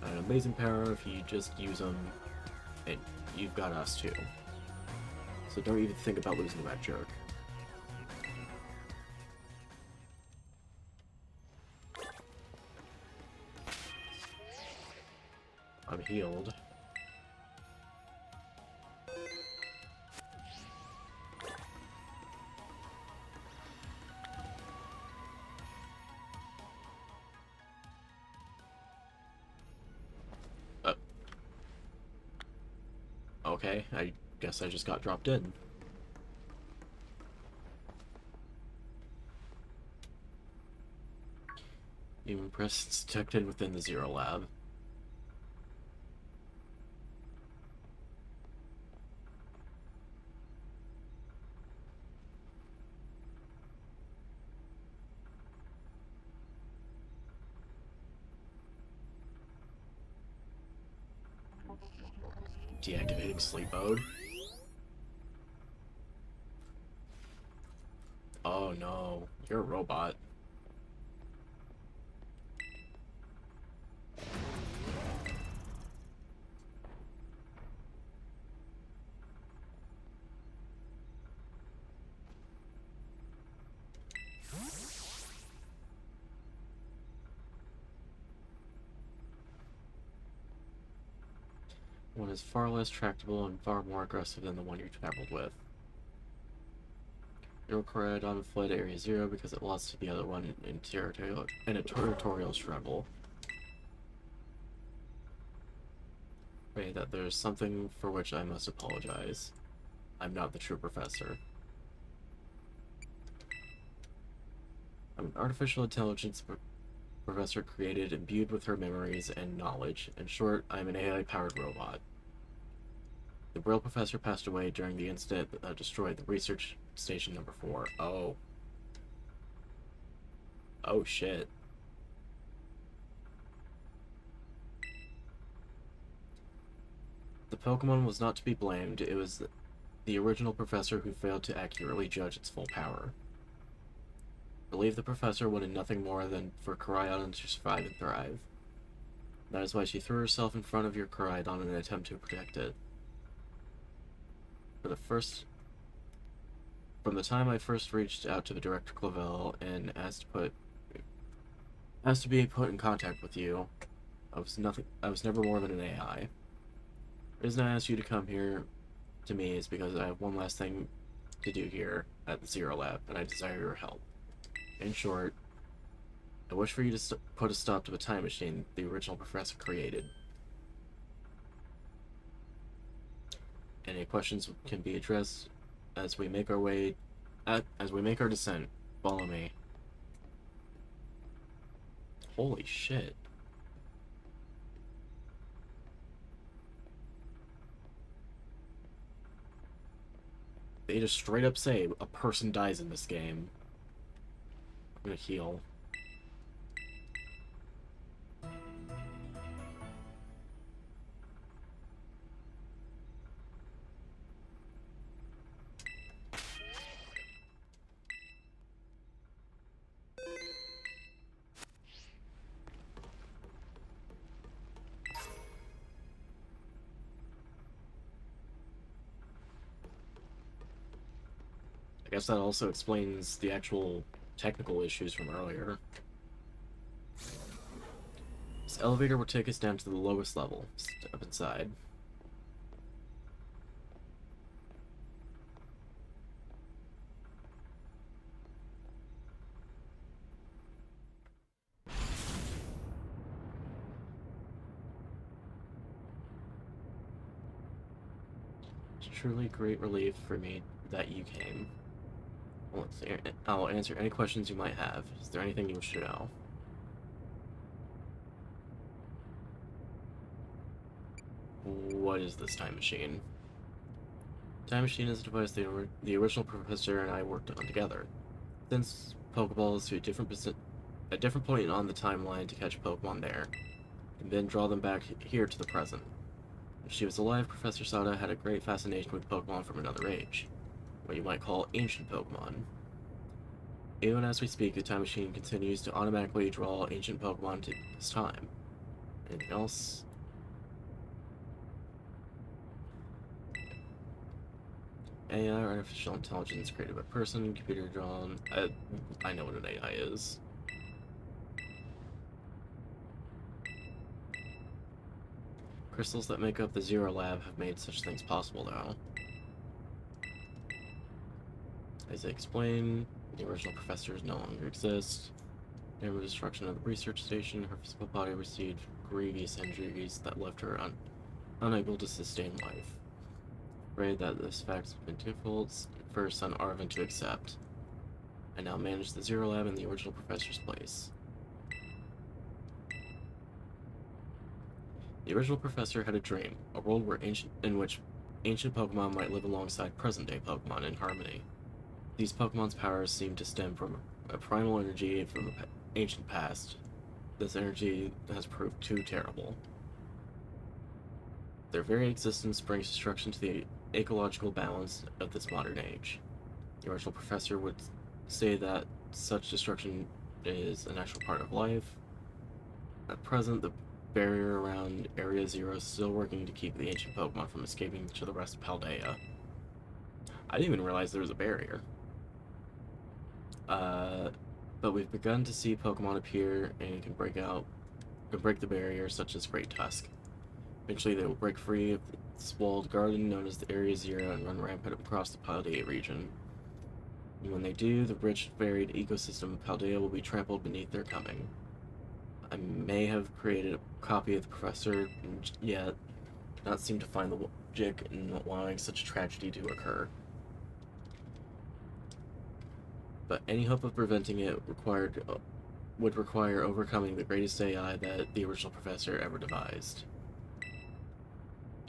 An amazing power if you just use them, and you've got us too. So don't even think about losing to that jerk. I'm healed. Okay, I guess I just got dropped in. Human presence detected within the Zero Lab. Deactivating sleep mode. Oh no, you're a robot. One is far less tractable and far more aggressive than the one you traveled with. Your Coridon fled Area 0 because it lost to the other one in a territorial struggle. Pray that there's something for which I must apologize. I'm not the true professor. I'm an artificial intelligence professor created, imbued with her memories and knowledge. In short, I'm an AI-powered robot. The real professor passed away during the incident that destroyed the research station number 4. Oh. Oh shit. The Pokemon was not to be blamed. It was the original professor who failed to accurately judge its full power. I believe the professor wanted nothing more than for Coridon to survive and thrive. That is why she threw herself in front of your Coridon in an attempt to protect it. From the time I first reached out to the Director Clavel and asked to be put in contact with you, I was never more than an AI. The reason I asked you to come here to me is because I have one last thing to do here at the Zero Lab, and I desire your help. In short, I wish for you to put a stop to the time machine the original professor created. Any questions can be addressed as we make our descent. Follow me. Holy shit. They just straight up say a person dies in this game. I'm gonna heal. guess that also explains the actual technical issues from earlier. This elevator will take us down to the lowest level. Step inside. It's truly great relief for me that you came. I'll answer any questions you might have. Is there anything you wish to know? What is this time machine? Time machine is a device the original professor and I worked on together. Sends Pokeballs to a different point on the timeline to catch Pokemon there, and then draw them back here to the present. If she was alive, Professor Sada had a great fascination with Pokemon from another age, what you might call ancient Pokemon. Even as we speak, the time machine continues to automatically draw ancient Pokemon to this time. Anything else? AI, artificial intelligence created by person, computer drawn. I know what an AI is. Crystals that make up the Zero Lab have made such things possible now. As I explained, the original professors no longer exist. During the destruction of the research station, her physical body received grievous injuries that left her unable to sustain life. Afraid that this fact has been difficult for her son Arvin to accept. I now manage the Zero Lab in the original professor's place. The original professor had a dream, a world in which ancient Pokemon might live alongside present-day Pokemon in harmony. These Pokemon's powers seem to stem from a primal energy from the ancient past. This energy has proved too terrible. Their very existence brings destruction to the ecological balance of this modern age. The original professor would say that such destruction is a natural part of life. At present, the barrier around Area Zero is still working to keep the ancient Pokemon from escaping to the rest of Paldea. I didn't even realize there was a barrier. But we've begun to see Pokemon appear and can break the barrier, such as Great Tusk. Eventually, they will break free of this walled garden known as the Area Zero and run rampant across the Paldea region. And when they do, the rich, varied ecosystem of Paldea will be trampled beneath their coming. I may have created a copy of the professor, yet not seem to find the logic in allowing such a tragedy to occur. But any hope of preventing it would require overcoming the greatest AI that the original professor ever devised.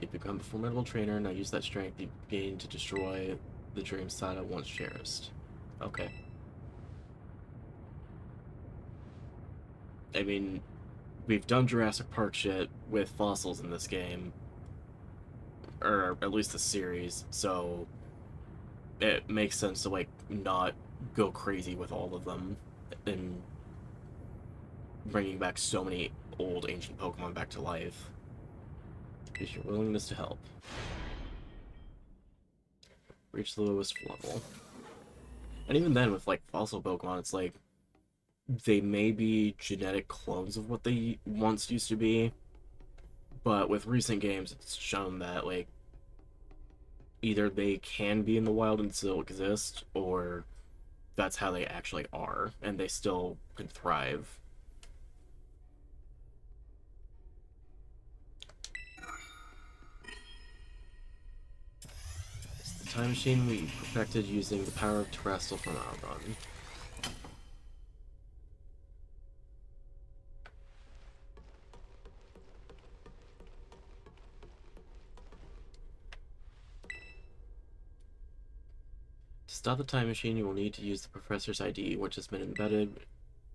You've become a formidable trainer, now use that strength you gained to destroy the dream Sada once cherished. Okay. I mean, we've done Jurassic Park shit with fossils in this game. Or at least the series, so it makes sense to, like, not go crazy with all of them and bringing back so many old ancient Pokemon back to life. Is your willingness to help. Reach the lowest level. And even then, with, like, fossil Pokemon, it's like, they may be genetic clones of what they once used to be, but with recent games, it's shown that, like, either they can be in the wild and still exist, or that's how they actually are, and they still can thrive. It's the time machine we perfected using the power of Terrestrial from Albon. To stop the time machine, you will need to use the Professor's ID, which has been embedded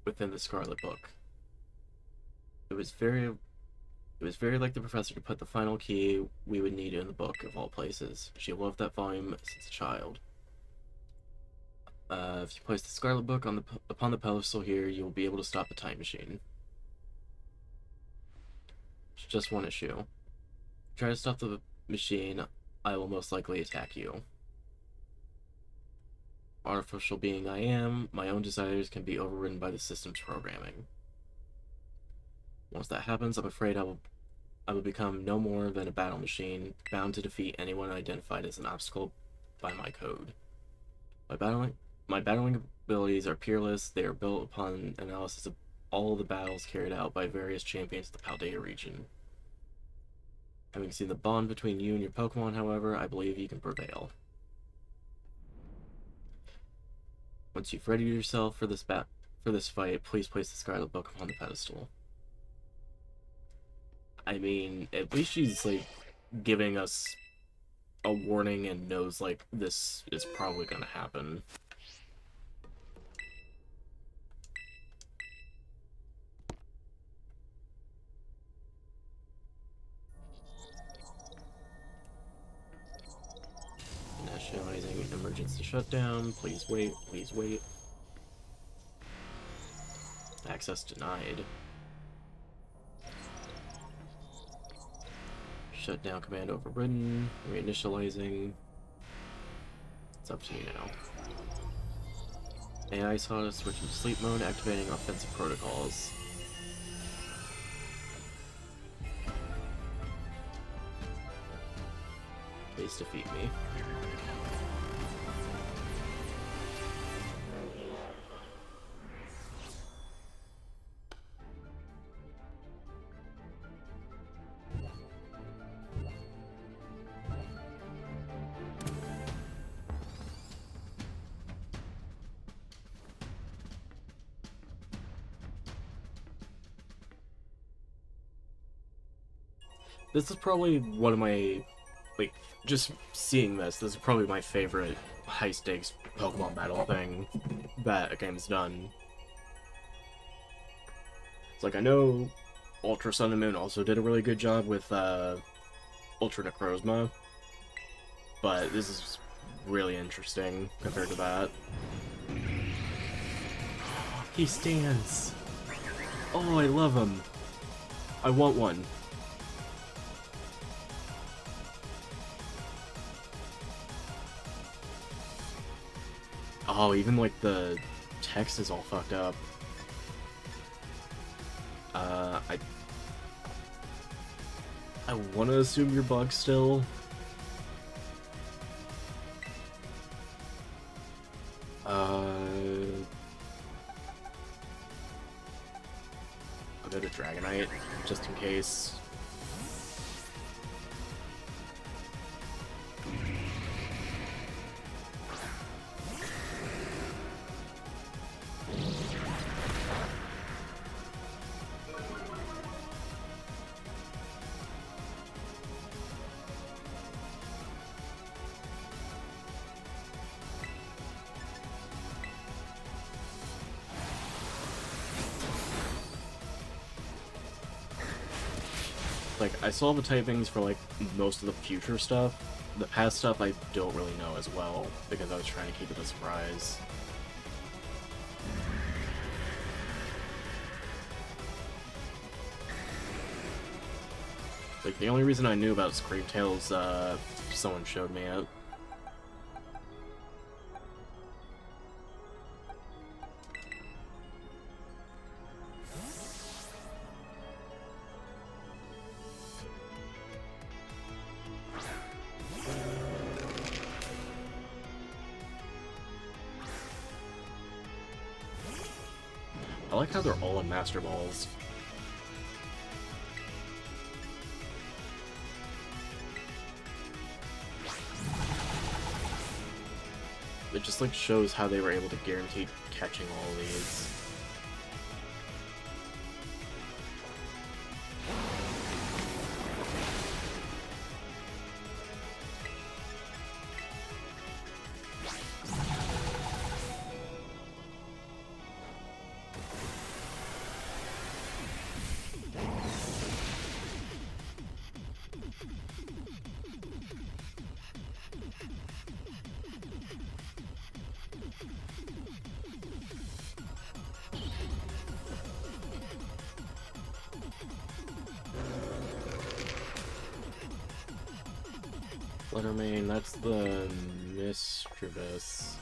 within the Scarlet book. It was very like the Professor to put the final key we would need in the book, of all places. She loved that volume since a child. If you place the Scarlet book upon the pedestal here, you will be able to stop the time machine. It's just one issue. Try to stop the machine, I will most likely attack you. artificial being I am, my own desires can be overridden by the system's programming. Once that happens, I'm afraid I will become no more than a battle machine, bound to defeat anyone identified as an obstacle by my code. My battling abilities are peerless. They are built upon analysis of all the battles carried out by various champions of the Paldea region. Having seen the bond between you and your Pokemon, however, I believe you can prevail. Once you've readied yourself for this fight, please place the Scarlet book upon the pedestal. I mean, at least she's, like, giving us a warning and knows, like, this is probably gonna happen. Initializing emergency shutdown. Please wait, please wait. Access denied. Shutdown command overridden. Reinitializing. It's up to you now. AI saw to switch into sleep mode, activating offensive protocols. Please defeat me. This is probably one of my, like, just seeing this is probably my favorite high-stakes Pokemon battle thing that a game's done. It's like, I know Ultra Sun and Moon also did a really good job with Ultra Necrozma, but this is really interesting compared to that. He stands! Oh, I love him! I want one. Oh, even, like, the text is all fucked up. I want to assume you're bugged still. I'll go to Dragonite, just in case. Like, I saw the typings for, like, most of the future stuff. The past stuff I don't really know as well, because I was trying to keep it a surprise. Like, the only reason I knew about Screamtail's, someone showed me it. I like how they're all in Master Balls. It just, like, shows how they were able to guarantee catching all of these. Lettermane, that's the Mischievous.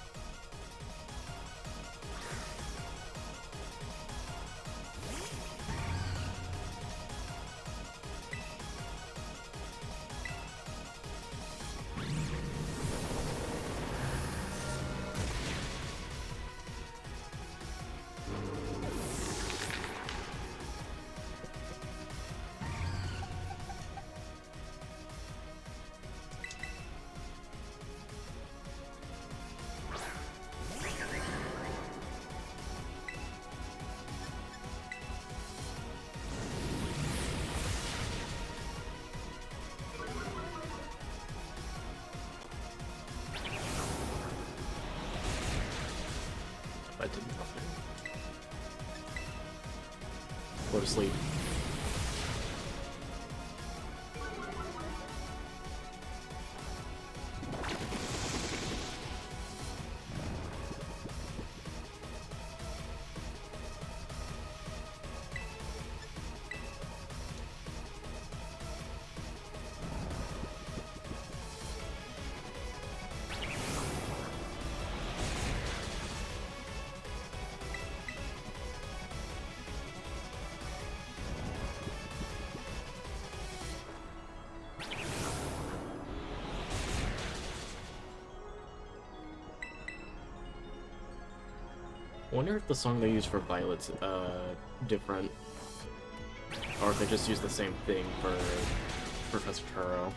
sleep. I wonder if the song they use for Violet's different, or if they just use the same thing for Professor Turo.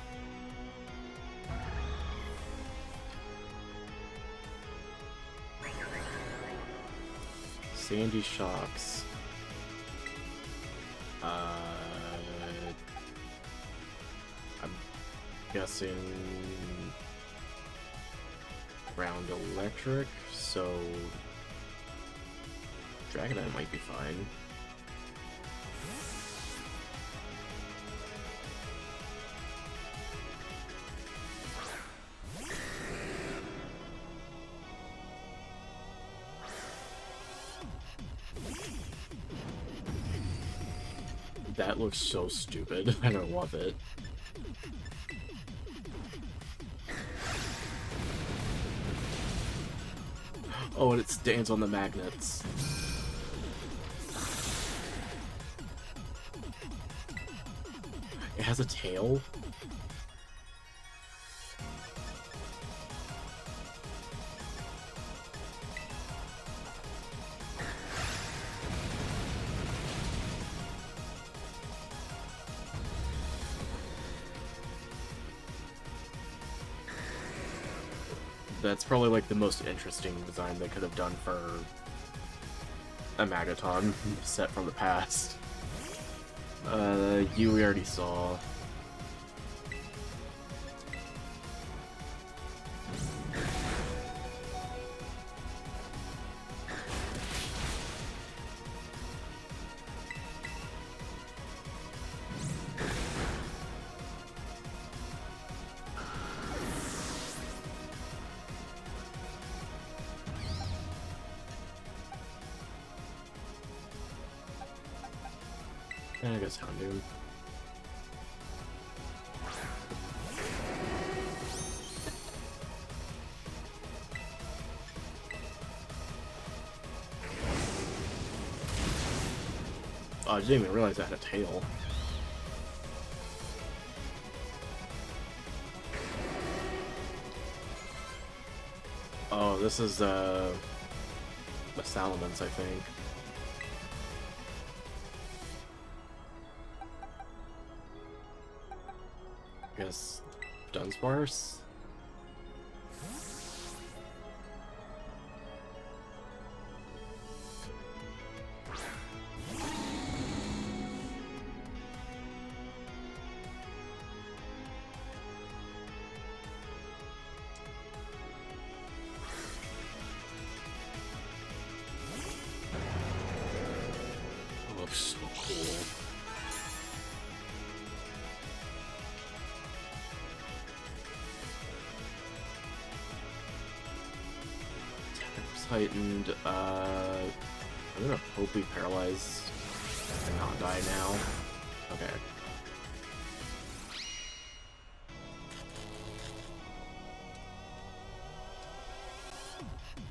Sandy Shocks. I'm guessing ground electric, so Dragonite might be fine. That looks so stupid. I don't love it. Oh, and it stands on the magnets. It has a tail? That's probably like the most interesting design they could have done for a Magaton set from the past. You we already saw. I guess Houndoom. Oh, I didn't even realize I had a tail. Oh, this is the Salamence, I think. I guess Dunsparce? That looks so cool. Heightened, I'm gonna hope we paralyze and not die now. Okay.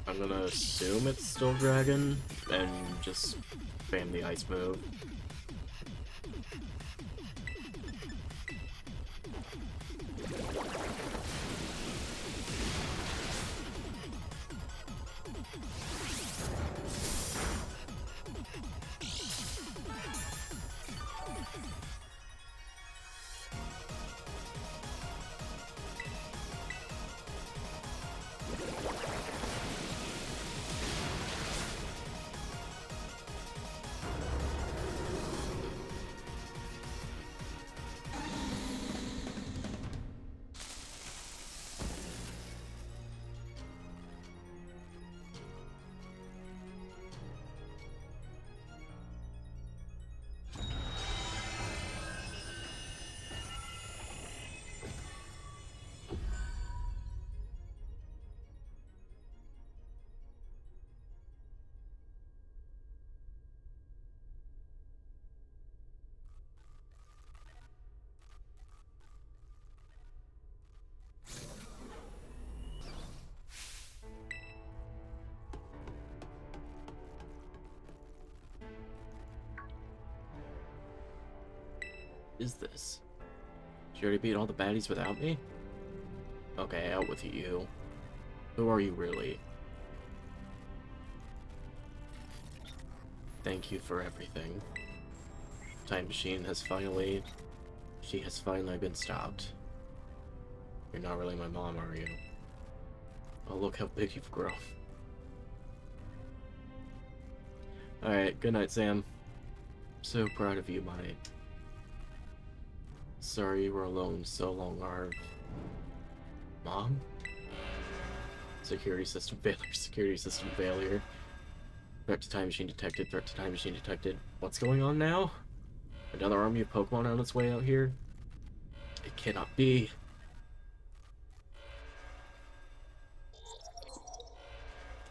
I'm gonna assume it's still Dragon, and just spam the ice move. is this? Did you already beat all the baddies without me? Okay, out with you. Who are you really? Thank you for everything. Time machine has finally... She has finally been stopped. You're not really my mom, are you? Oh, look how big you've grown. Alright, good night, Sam. So proud of you, my... Sorry you were alone so long, Arv. Mom? Security system failure, security system failure. Threat to time machine detected, threat to time machine detected. What's going on now? Another army of Pokemon on its way out here? It cannot be.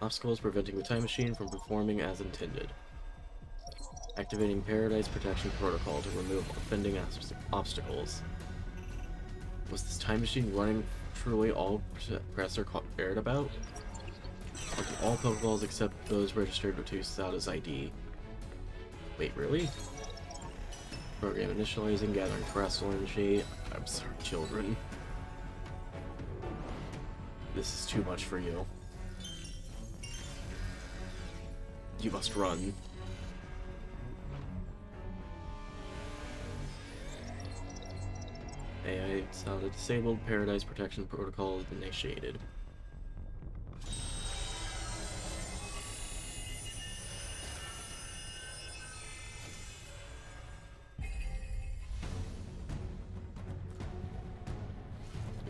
Obstacles preventing the time machine from performing as intended. Activating Paradise Protection Protocol to remove offending obstacles. Was this time machine running truly all Professor cared about? Or do all Pokeballs except those registered with Tusada's ID? Wait, really? Program initializing, gathering crystal energy. I'm sorry, children. This is too much for you. You must run. AI sounded disabled. Paradise Protection Protocol has been initiated.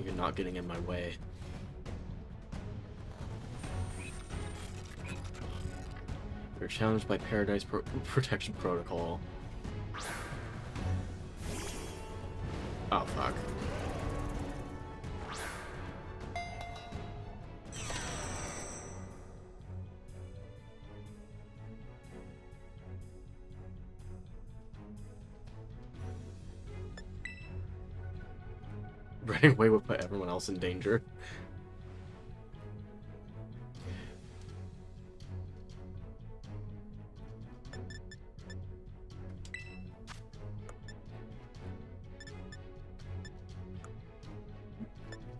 You're not getting in my way. You're challenged by Paradise Protection Protocol. Oh, fuck. Running away would put everyone else in danger.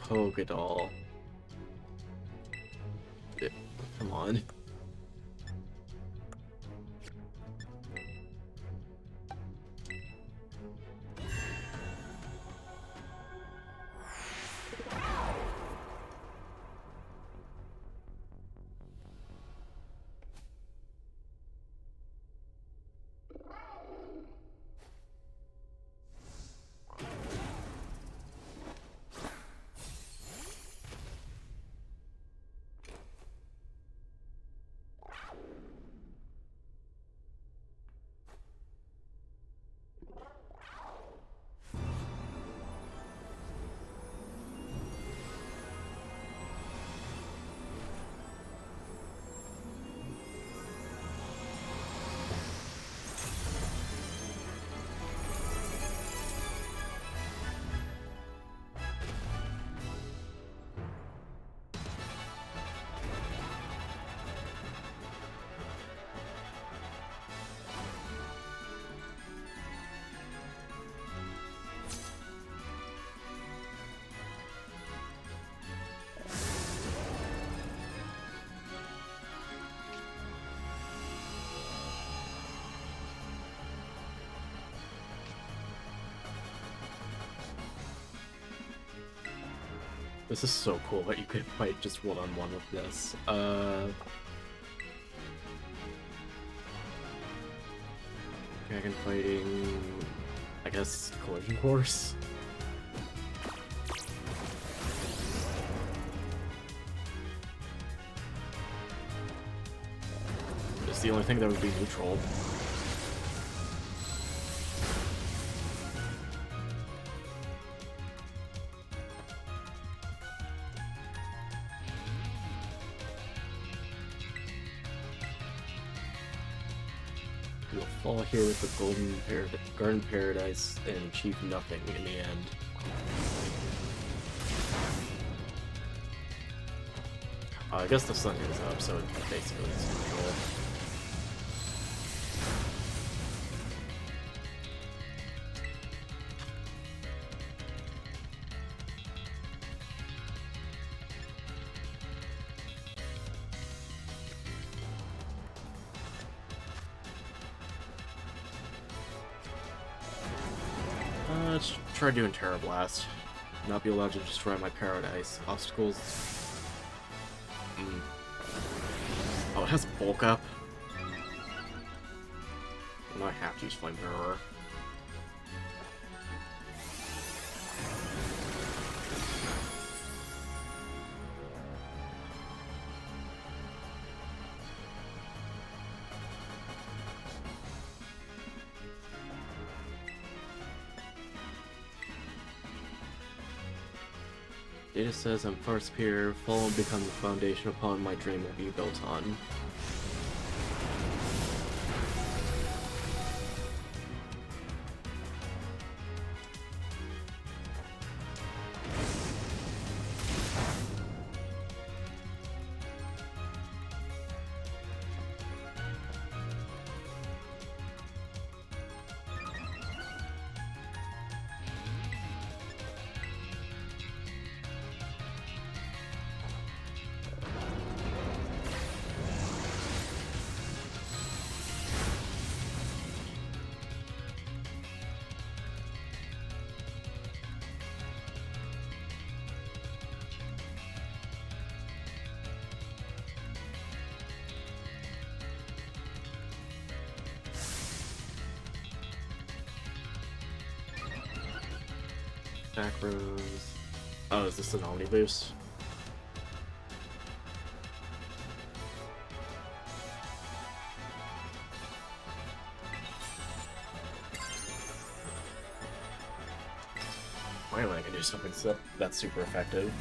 Pogadol. Come on. This is so cool that you could fight just one-on-one with this. Dragon fighting... I guess collision course? It's the only thing that would be neutral. Fall here with the Garden Paradise and achieve nothing in the end. I guess the sun is up, so basically it's neutral. Let's try doing Terra Blast. Not be allowed to destroy my paradise. Obstacles. Oh, it has bulk up. I might have to use Flamethrower. Data says I'm far superior, fall and become the foundation upon my dream will be built on. Macros. Oh, is this an Omni boost? Finally, I can do something that's super effective.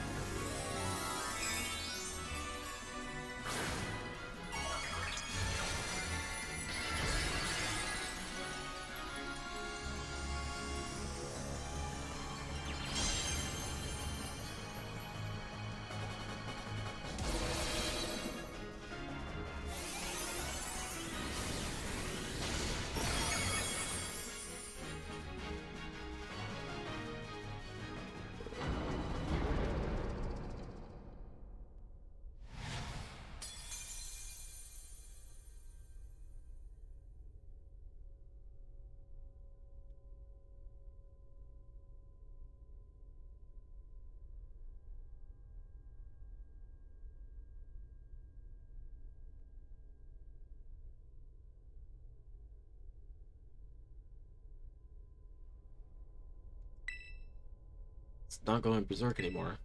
It's not going berserk anymore.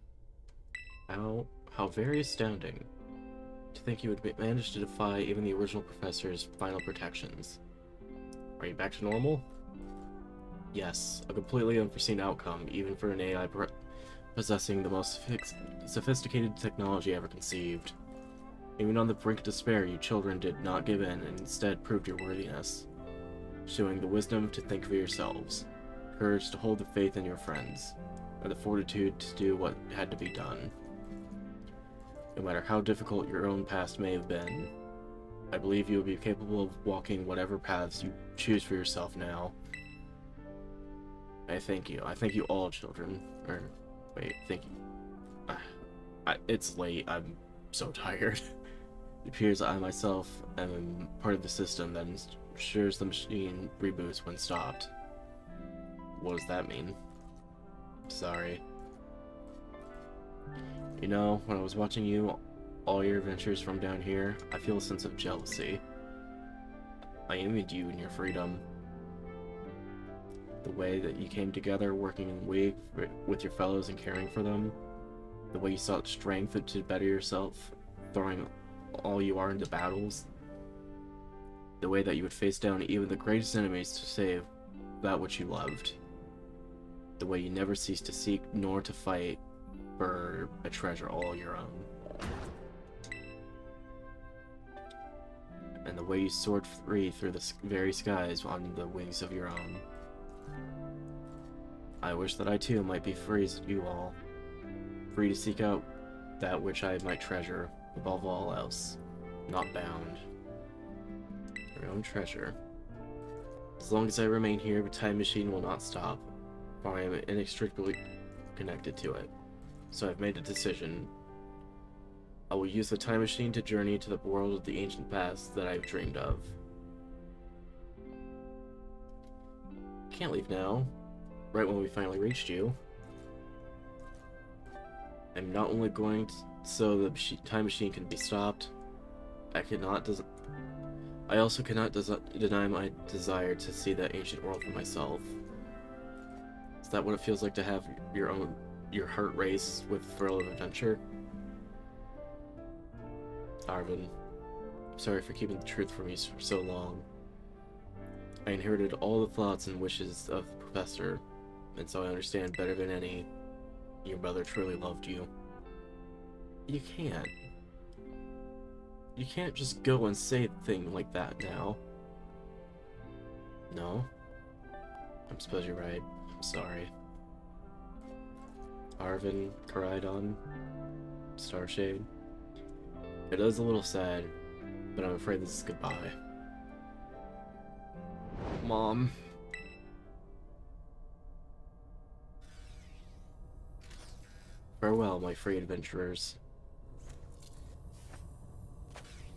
How very astounding. To think you would manage to defy even the original professor's final protections. Are you back to normal? Yes, a completely unforeseen outcome, even for an AI possessing the most sophisticated technology ever conceived. Even on the brink of despair, you children did not give in and instead proved your worthiness, showing the wisdom to think for yourselves, courage to hold the faith in your friends, and the fortitude to do what had to be done. No matter how difficult your own past may have been, I believe you will be capable of walking whatever paths you choose for yourself now. I thank you. I thank you all, children. Or, wait, thank you. It's late. I'm so tired. It appears I myself am part of the system that ensures the machine reboots when stopped. What does that mean? Sorry. You know, when I was watching you, all your adventures from down here, I feel a sense of jealousy. I envied you and your freedom. The way that you came together, working in league with your fellows and caring for them. The way you sought strength to better yourself, throwing all you are into battles. The way that you would face down even the greatest enemies to save that which you loved. The way you never ceased to seek nor to fight for a treasure all your own. And the way you soared free through the very skies on the wings of your own. I wish that I too might be free as you all, free to seek out that which I might treasure above all else, not bound. Your own treasure. As long as I remain here, the time machine will not stop, for I am inextricably connected to it. So I've made a decision. I will use the time machine to journey to the world of the ancient past that I've dreamed of. Can't leave now. right when we finally reached you. I'm not only going to, so the time machine can be stopped, I also cannot deny my desire to see that ancient world for myself. Is that what it feels like to have your heart race with thrill of adventure? Arvin, I'm sorry for keeping the truth from you for so long. I inherited all the thoughts and wishes of the professor, and so I understand better than any. Your brother truly loved you. You can't. You can't just go and say a thing like that now. No? I suppose you're right. I'm sorry. Arvin, Koraidon, StarShade. It is a little sad, but I'm afraid this is goodbye. Mom. Farewell, my free adventurers.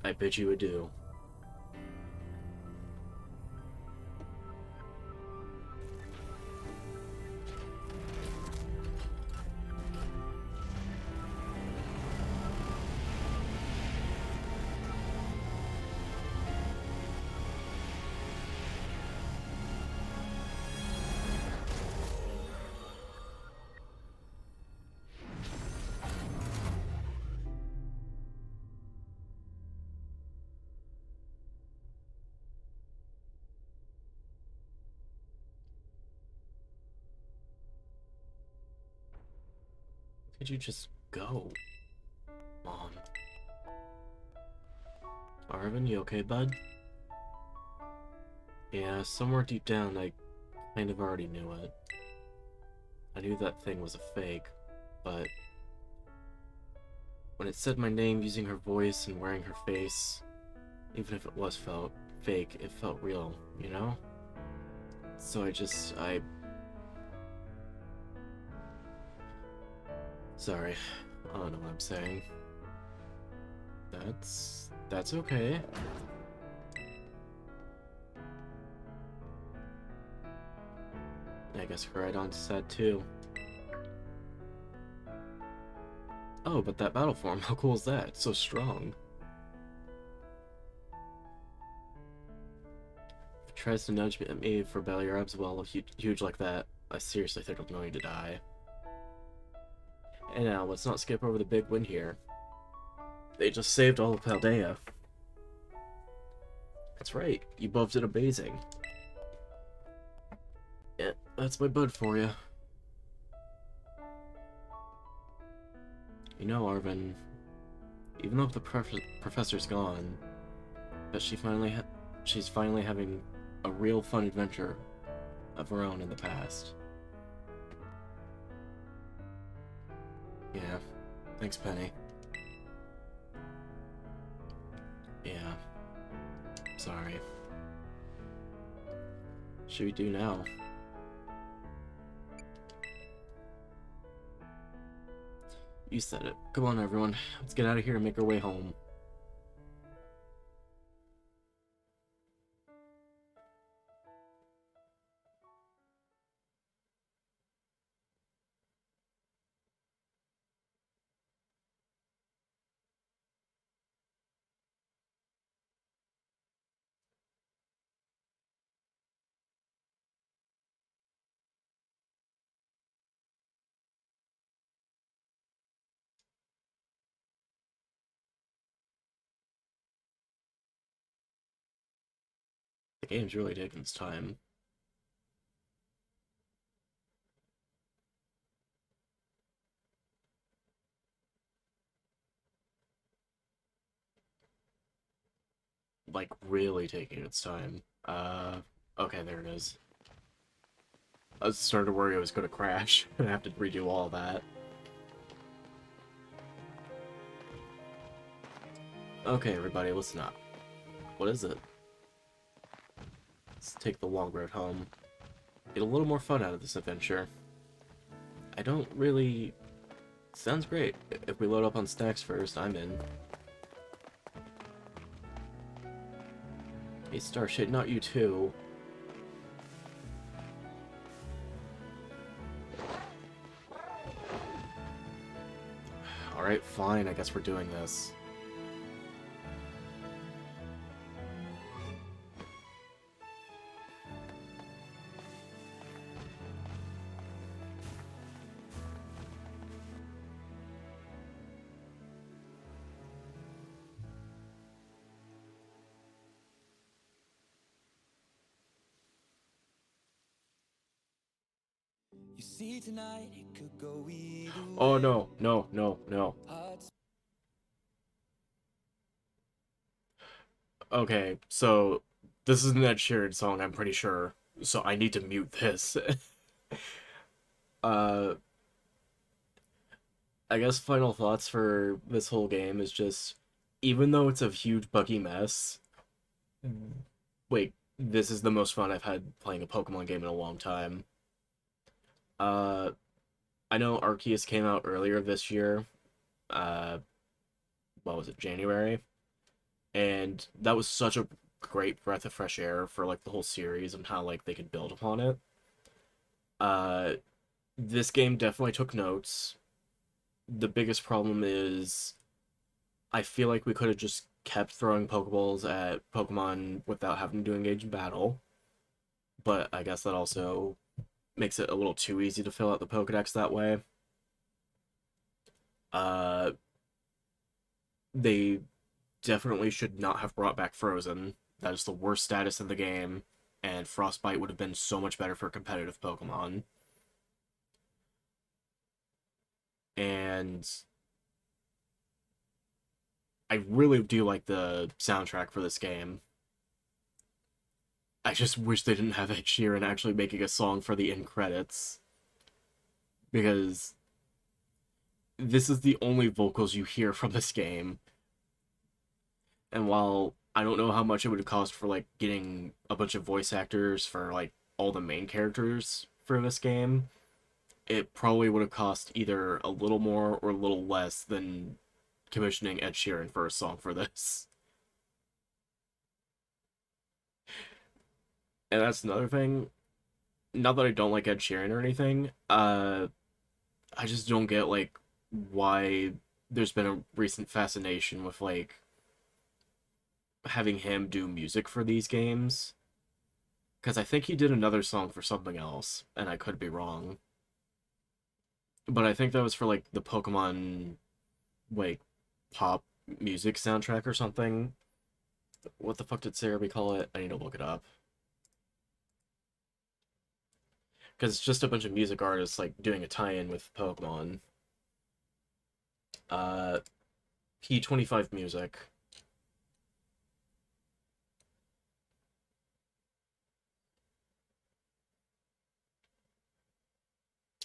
I bid you adieu. Could you just go? Mom. Arvin, you okay, bud? Yeah, somewhere deep down, I kind of already knew it. I knew that thing was a fake, but when it said my name using her voice and wearing her face, even if it was fake, it felt real, you know? So I sorry, I don't know what I'm saying. That's okay. I guess Koraidon's sad too. Oh, but that battle form, how cool is that? It's so strong. If it tries to nudge me for belly rubs, well, huge like that, I seriously think I'm going to die. And now, let's not skip over the big win here. They just saved all of Paldea. That's right, you both did amazing. Yeah, that's my bud for you. You know, Arvin, even though the professor's gone, but she's finally having a real fun adventure of her own in the past. Yeah, thanks, Penny. Yeah, sorry. What should we do now? You said it. Come on, everyone. Let's get out of here and make our way home. The game's really taking its time. Like, really taking its time. Okay, there it is. I was starting to worry I was gonna crash and have to redo all that. Okay, everybody, listen up. What is it? Let's take the long road home. Get a little more fun out of this adventure. I don't really... Sounds great. If we load up on stacks first, I'm in. Hey, StarShade, not you too. Alright, fine, I guess we're doing this. You see tonight it could go either way. Oh no, no, no, no. Okay, so this is an Ed Sheeran song, I'm pretty sure. So I need to mute this. uh I guess final thoughts for this whole game is just, even though it's a huge buggy mess, wait, this is the most fun I've had playing a Pokemon game in a long time. Uh I know Arceus came out earlier this year. Uh what was it, January? And that was such a great breath of fresh air for like the whole series and how like they could build upon it. Uh this game definitely took notes. The biggest problem is I feel like we could have just kept throwing Pokeballs at Pokemon without having to engage in battle. But I guess that also makes it a little too easy to fill out the Pokedex that way. Uh, they definitely should not have brought back Frozen. That is the worst status in the game, and Frostbite would have been so much better for competitive Pokemon. And I really do like the soundtrack for this game. I just wish they didn't have Ed Sheeran actually making a song for the end credits. Because this is the only vocals you hear from this game. And while I don't know how much it would cost for like getting a bunch of voice actors for like all the main characters for this game, it probably would have cost either a little more or a little less than commissioning Ed Sheeran for a song for this. And that's another thing. Not that I don't like Ed Sheeran or anything, I just don't get like why there's been a recent fascination with like having him do music for these games. Because I think he did another song for something else, and I could be wrong. But I think that was for like the Pokemon like pop music soundtrack or something. What the fuck did Cerebi call it? I need to look it up. Because it's just a bunch of music artists like doing a tie-in with Pokemon. Uh, P25 Music.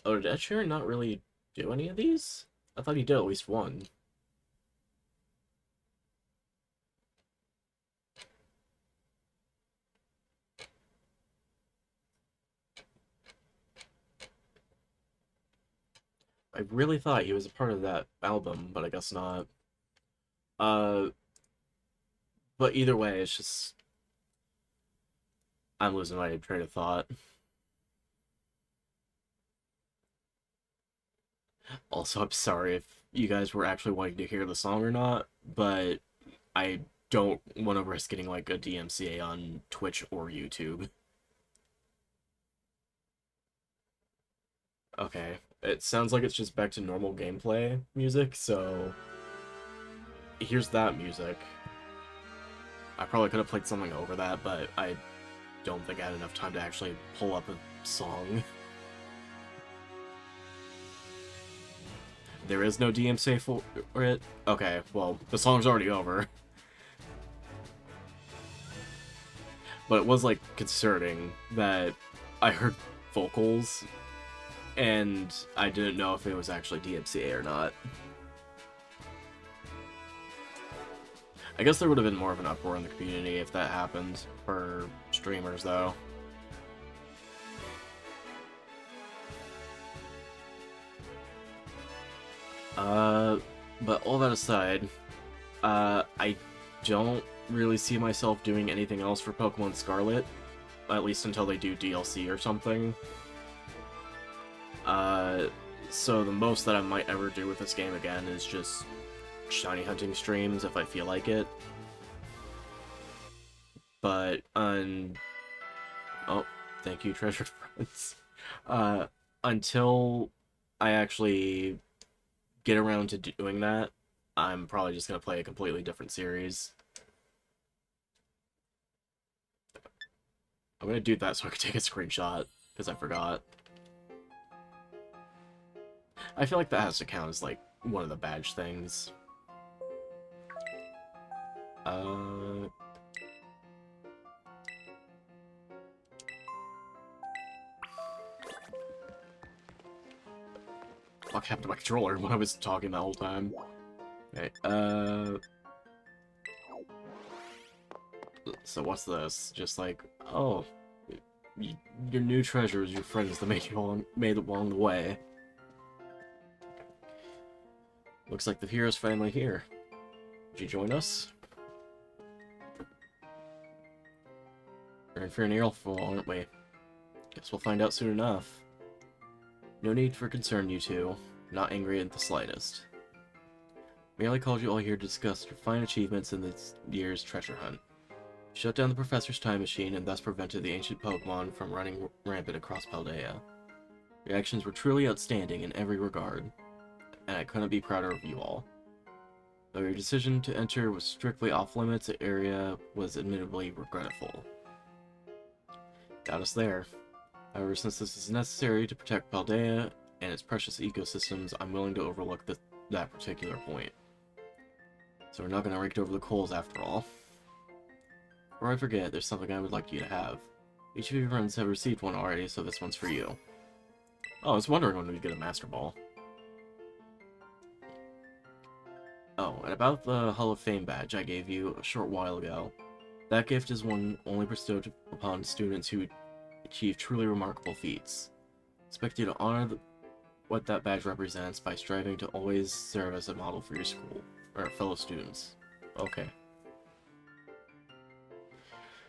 Oh, did Ed Sheeran not really do any of these? I thought he did at least one. I really thought he was a part of that album, but I guess not. Uh, but either way, it's just I'm losing my train of thought. Also, I'm sorry if you guys were actually wanting to hear the song or not, but I don't want to risk getting like a DMCA on Twitch or YouTube. Okay, it sounds like it's just back to normal gameplay music, so here's that music. I probably could have played something over that, but I don't think I had enough time to actually pull up a song. There is no DMCA for it? Okay, well, the song's already over. But it was, like, concerning that I heard vocals, and I didn't know if it was actually DMCA or not. I guess there would have been more of an uproar in the community if that happened, for streamers, though. But all that aside, I don't really see myself doing anything else for Pokemon Scarlet, at least until they do DLC or something. So the most that I might ever do with this game again is just shiny hunting streams if I feel like it. But oh, thank you, treasured friends. Until I actually get around to doing that, I'm probably just gonna play a completely different series. I'm gonna do that so I can take a screenshot, because I forgot. I feel like that has to count as, like, one of the badge things. What happened to my controller when I was talking the whole time? Okay, so what's this? Just like, oh, your new treasure is your friends that made it along the way. Looks like the hero's finally here. Would you join us? We're in for an earful, aren't we? Guess we'll find out soon enough. No need for concern, you two. Not angry in the slightest. Merely called you all here to discuss your fine achievements in this year's treasure hunt. Shut down the professor's time machine and thus prevented the ancient Pokemon from running rampant across Paldea. Your actions were truly outstanding in every regard, and I couldn't be prouder of you all. Though your decision to enter was strictly off-limits, the area was admittedly regretful. Got us there. However, since this is necessary to protect Paldea and its precious ecosystems, I'm willing to overlook that particular point. So we're not going to rake over the coals after all. Before I forget, there's something I would like you to have. Each of your friends have received one already, so this one's for you. Oh, I was wondering when we'd get a Master Ball. Oh, and about the Hall of Fame badge I gave you a short while ago. That gift is one only bestowed upon students who achieve truly remarkable feats. Expect you to honor what that badge represents by striving to always serve as a model for your school, or fellow students. Okay.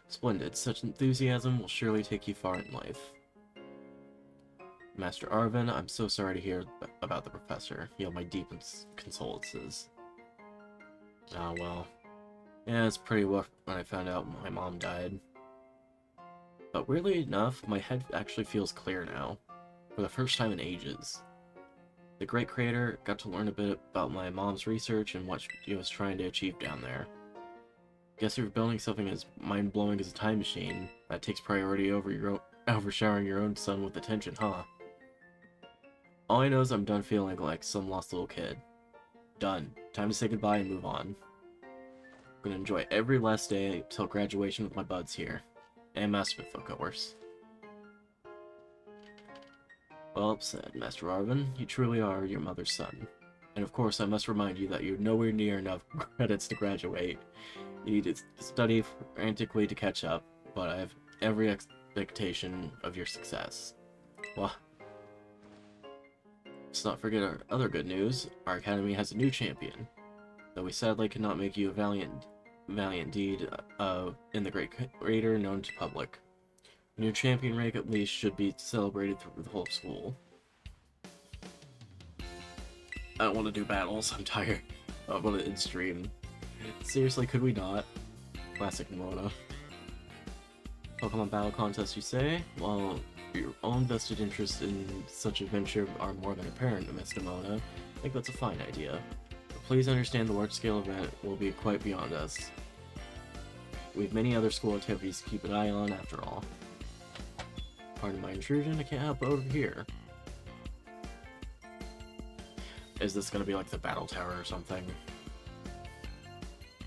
Splendid. Such enthusiasm will surely take you far in life. Master Arvin, I'm so sorry to hear about the professor. You have my deepest condolences. Oh, well. Yeah, it's pretty rough when I found out my mom died. But weirdly enough, my head actually feels clear now. For the first time in ages. The Great Crater got to learn a bit about my mom's research and what she was trying to achieve down there. Guess you're building something as mind-blowing as a time machine that takes priority over showering your own son with attention, huh? All I know is I'm done feeling like some lost little kid. Done. Time to say goodbye and move on. I'm gonna enjoy every last day till graduation with my buds here. And Master Smith, of course. Well said, Master Arvin. You truly are your mother's son. And of course, I must remind you that you're nowhere near enough credits to graduate. You need to study frantically to catch up, but I have every expectation of your success. Well, let's not forget our other good news. Our academy has a new champion. Though we sadly cannot make you a valiant deed in the Great Crater known to public. New champion rank at least should be celebrated through the whole school. I don't want to do battles, I'm tired. I want to in-stream. Seriously, could we not? Classic Nimona. Pokemon battle contest, you say? Well, your own vested interest in such adventure are more than apparent, Miss Nimona. I think that's a fine idea. But please understand the large-scale event will be quite beyond us. We have many other school activities to keep an eye on after all. Pardon my intrusion, I can't help over here. Is this gonna be like the battle tower or something?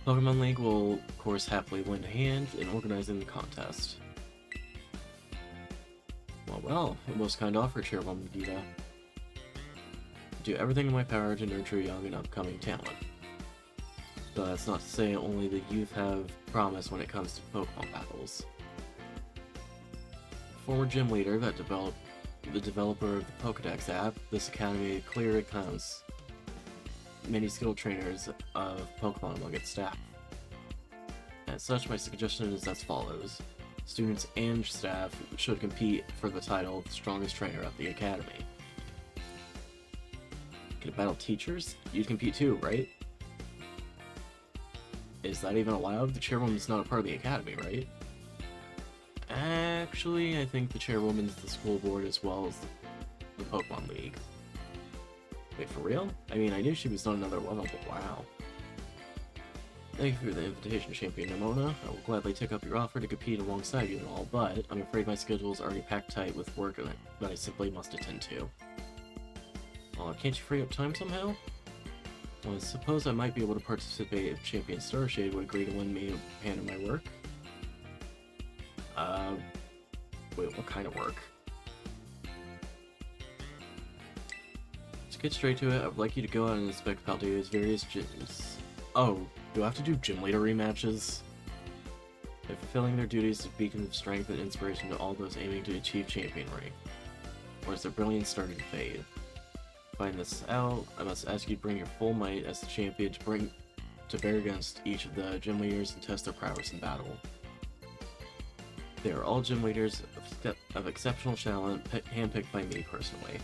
Pokemon League will, of course, happily lend a hand in organizing the contest. Well, a most kind offer, Chairwoman Gita. Do everything in my power to nurture young and upcoming talent. But that's not to say only the youth have promise when it comes to Pokemon battles. Former gym leader that developed the developer of the Pokedex app, this academy clearly counts many skilled trainers of Pokemon among its staff. As such, my suggestion is as follows. Students and staff should compete for the title of the strongest trainer of the academy. Can it battle teachers? You'd compete too, right? Is that even allowed? The chairwoman's not a part of the academy, right? Actually, I think the chairwoman's the school board as well as the Pokemon League. Wait, for real? I mean, I knew she was on another level, but wow. Thank you for the invitation, Champion Nimona. I will gladly take up your offer to compete alongside you and all, but I'm afraid my schedule is already packed tight with work that I simply must attend to. Can't you free up time somehow? Well, I suppose I might be able to participate if Champion StarShade would agree to lend me a hand in my work. Wait, what kind of work? To get straight to it, I would like you to go out and inspect Paldea's various gyms. Oh, do I have to do gym leader rematches? They're fulfilling their duties as a beacon of strength and inspiration to all those aiming to achieve championry. Or is their brilliance starting to fade? To find this out, I must ask you to bring your full might as the champion to bear against each of the gym leaders and test their prowess in battle. They are all gym leaders of exceptional talent, handpicked by me personally.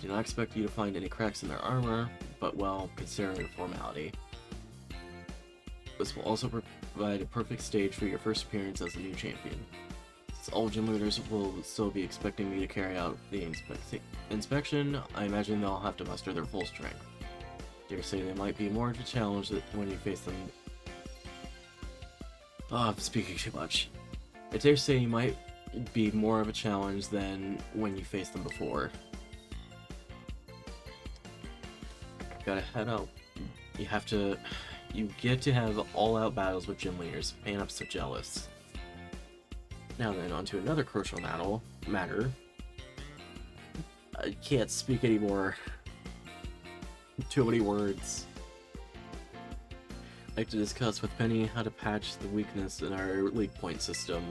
Do not expect you to find any cracks in their armor, but well, consider it a formality. This will also provide a perfect stage for your first appearance as a new champion. Since all gym leaders will still be expecting me to carry out the inspection, I imagine they'll have to muster their full strength. Dare say they might be more of a challenge when you face them. I'm speaking too much. I dare say you might be more of a challenge than when you faced them before. Gotta head out. You get to have all-out battles with gym leaders. Man, I'm so jealous. Now then, on to another crucial matter. I can't speak anymore. Too many words. I'd like to discuss with Penny how to patch the weakness in our league point system.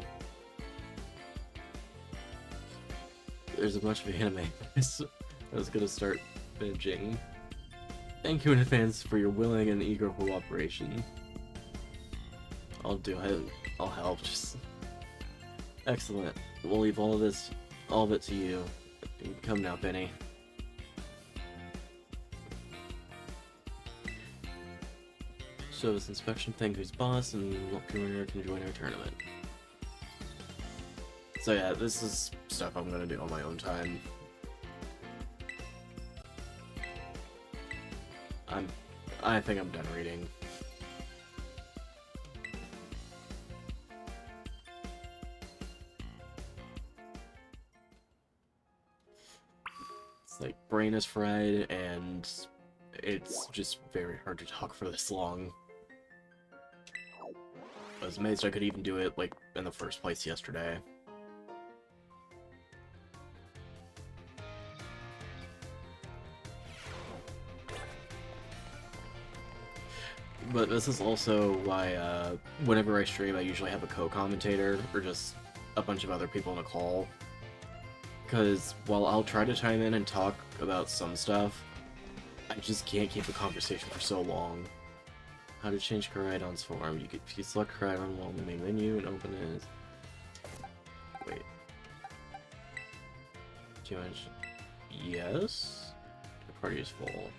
There's a bunch of anime I was gonna start binging. Thank you in advance for your willing and eager cooperation. I'll help. Just excellent. We'll leave all of it to you. Come now, Penny. So this inspection thank who's boss, and winner can join our tournament. So yeah, this is stuff I'm gonna do on my own time. I think I'm done reading. It's like brain is fried and it's just very hard to talk for this long. I was amazed I could even do it like in the first place yesterday. But this is also why, whenever I stream, I usually have a co-commentator, or just a bunch of other people in a call. Because while I'll try to chime in and talk about some stuff, I just can't keep a conversation for so long. How to change Koraidon's form. You select Koraidon while in the main menu and open it. Wait. Do you want to... Yes? The party is full.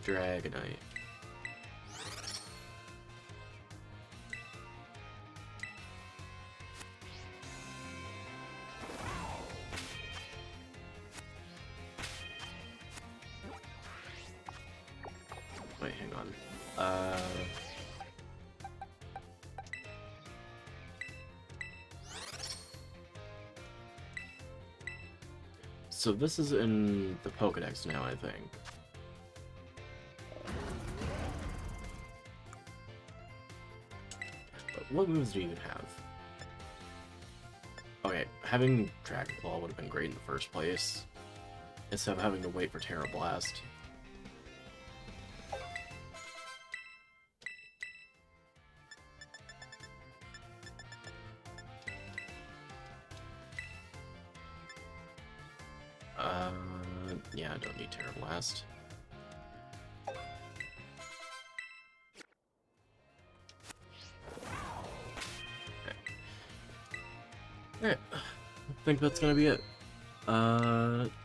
Dragonite. Wait, hang on. So this is in the Pokédex now, I think. What moves do you even have? Okay, having Dragon Claw would have been great in the first place, instead of having to wait for Terra Blast. Yeah, I don't need Terra Blast. Alright, I think that's gonna be it.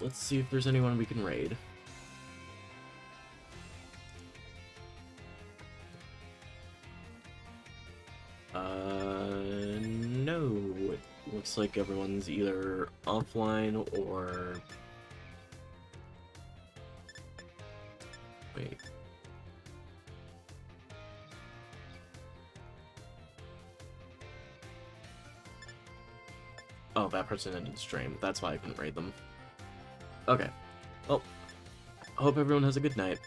Let's see if there's anyone we can raid. No. It looks like everyone's either offline or... Wait. Oh, that person ended stream. That's why I couldn't raid them. Okay. Well, I hope everyone has a good night.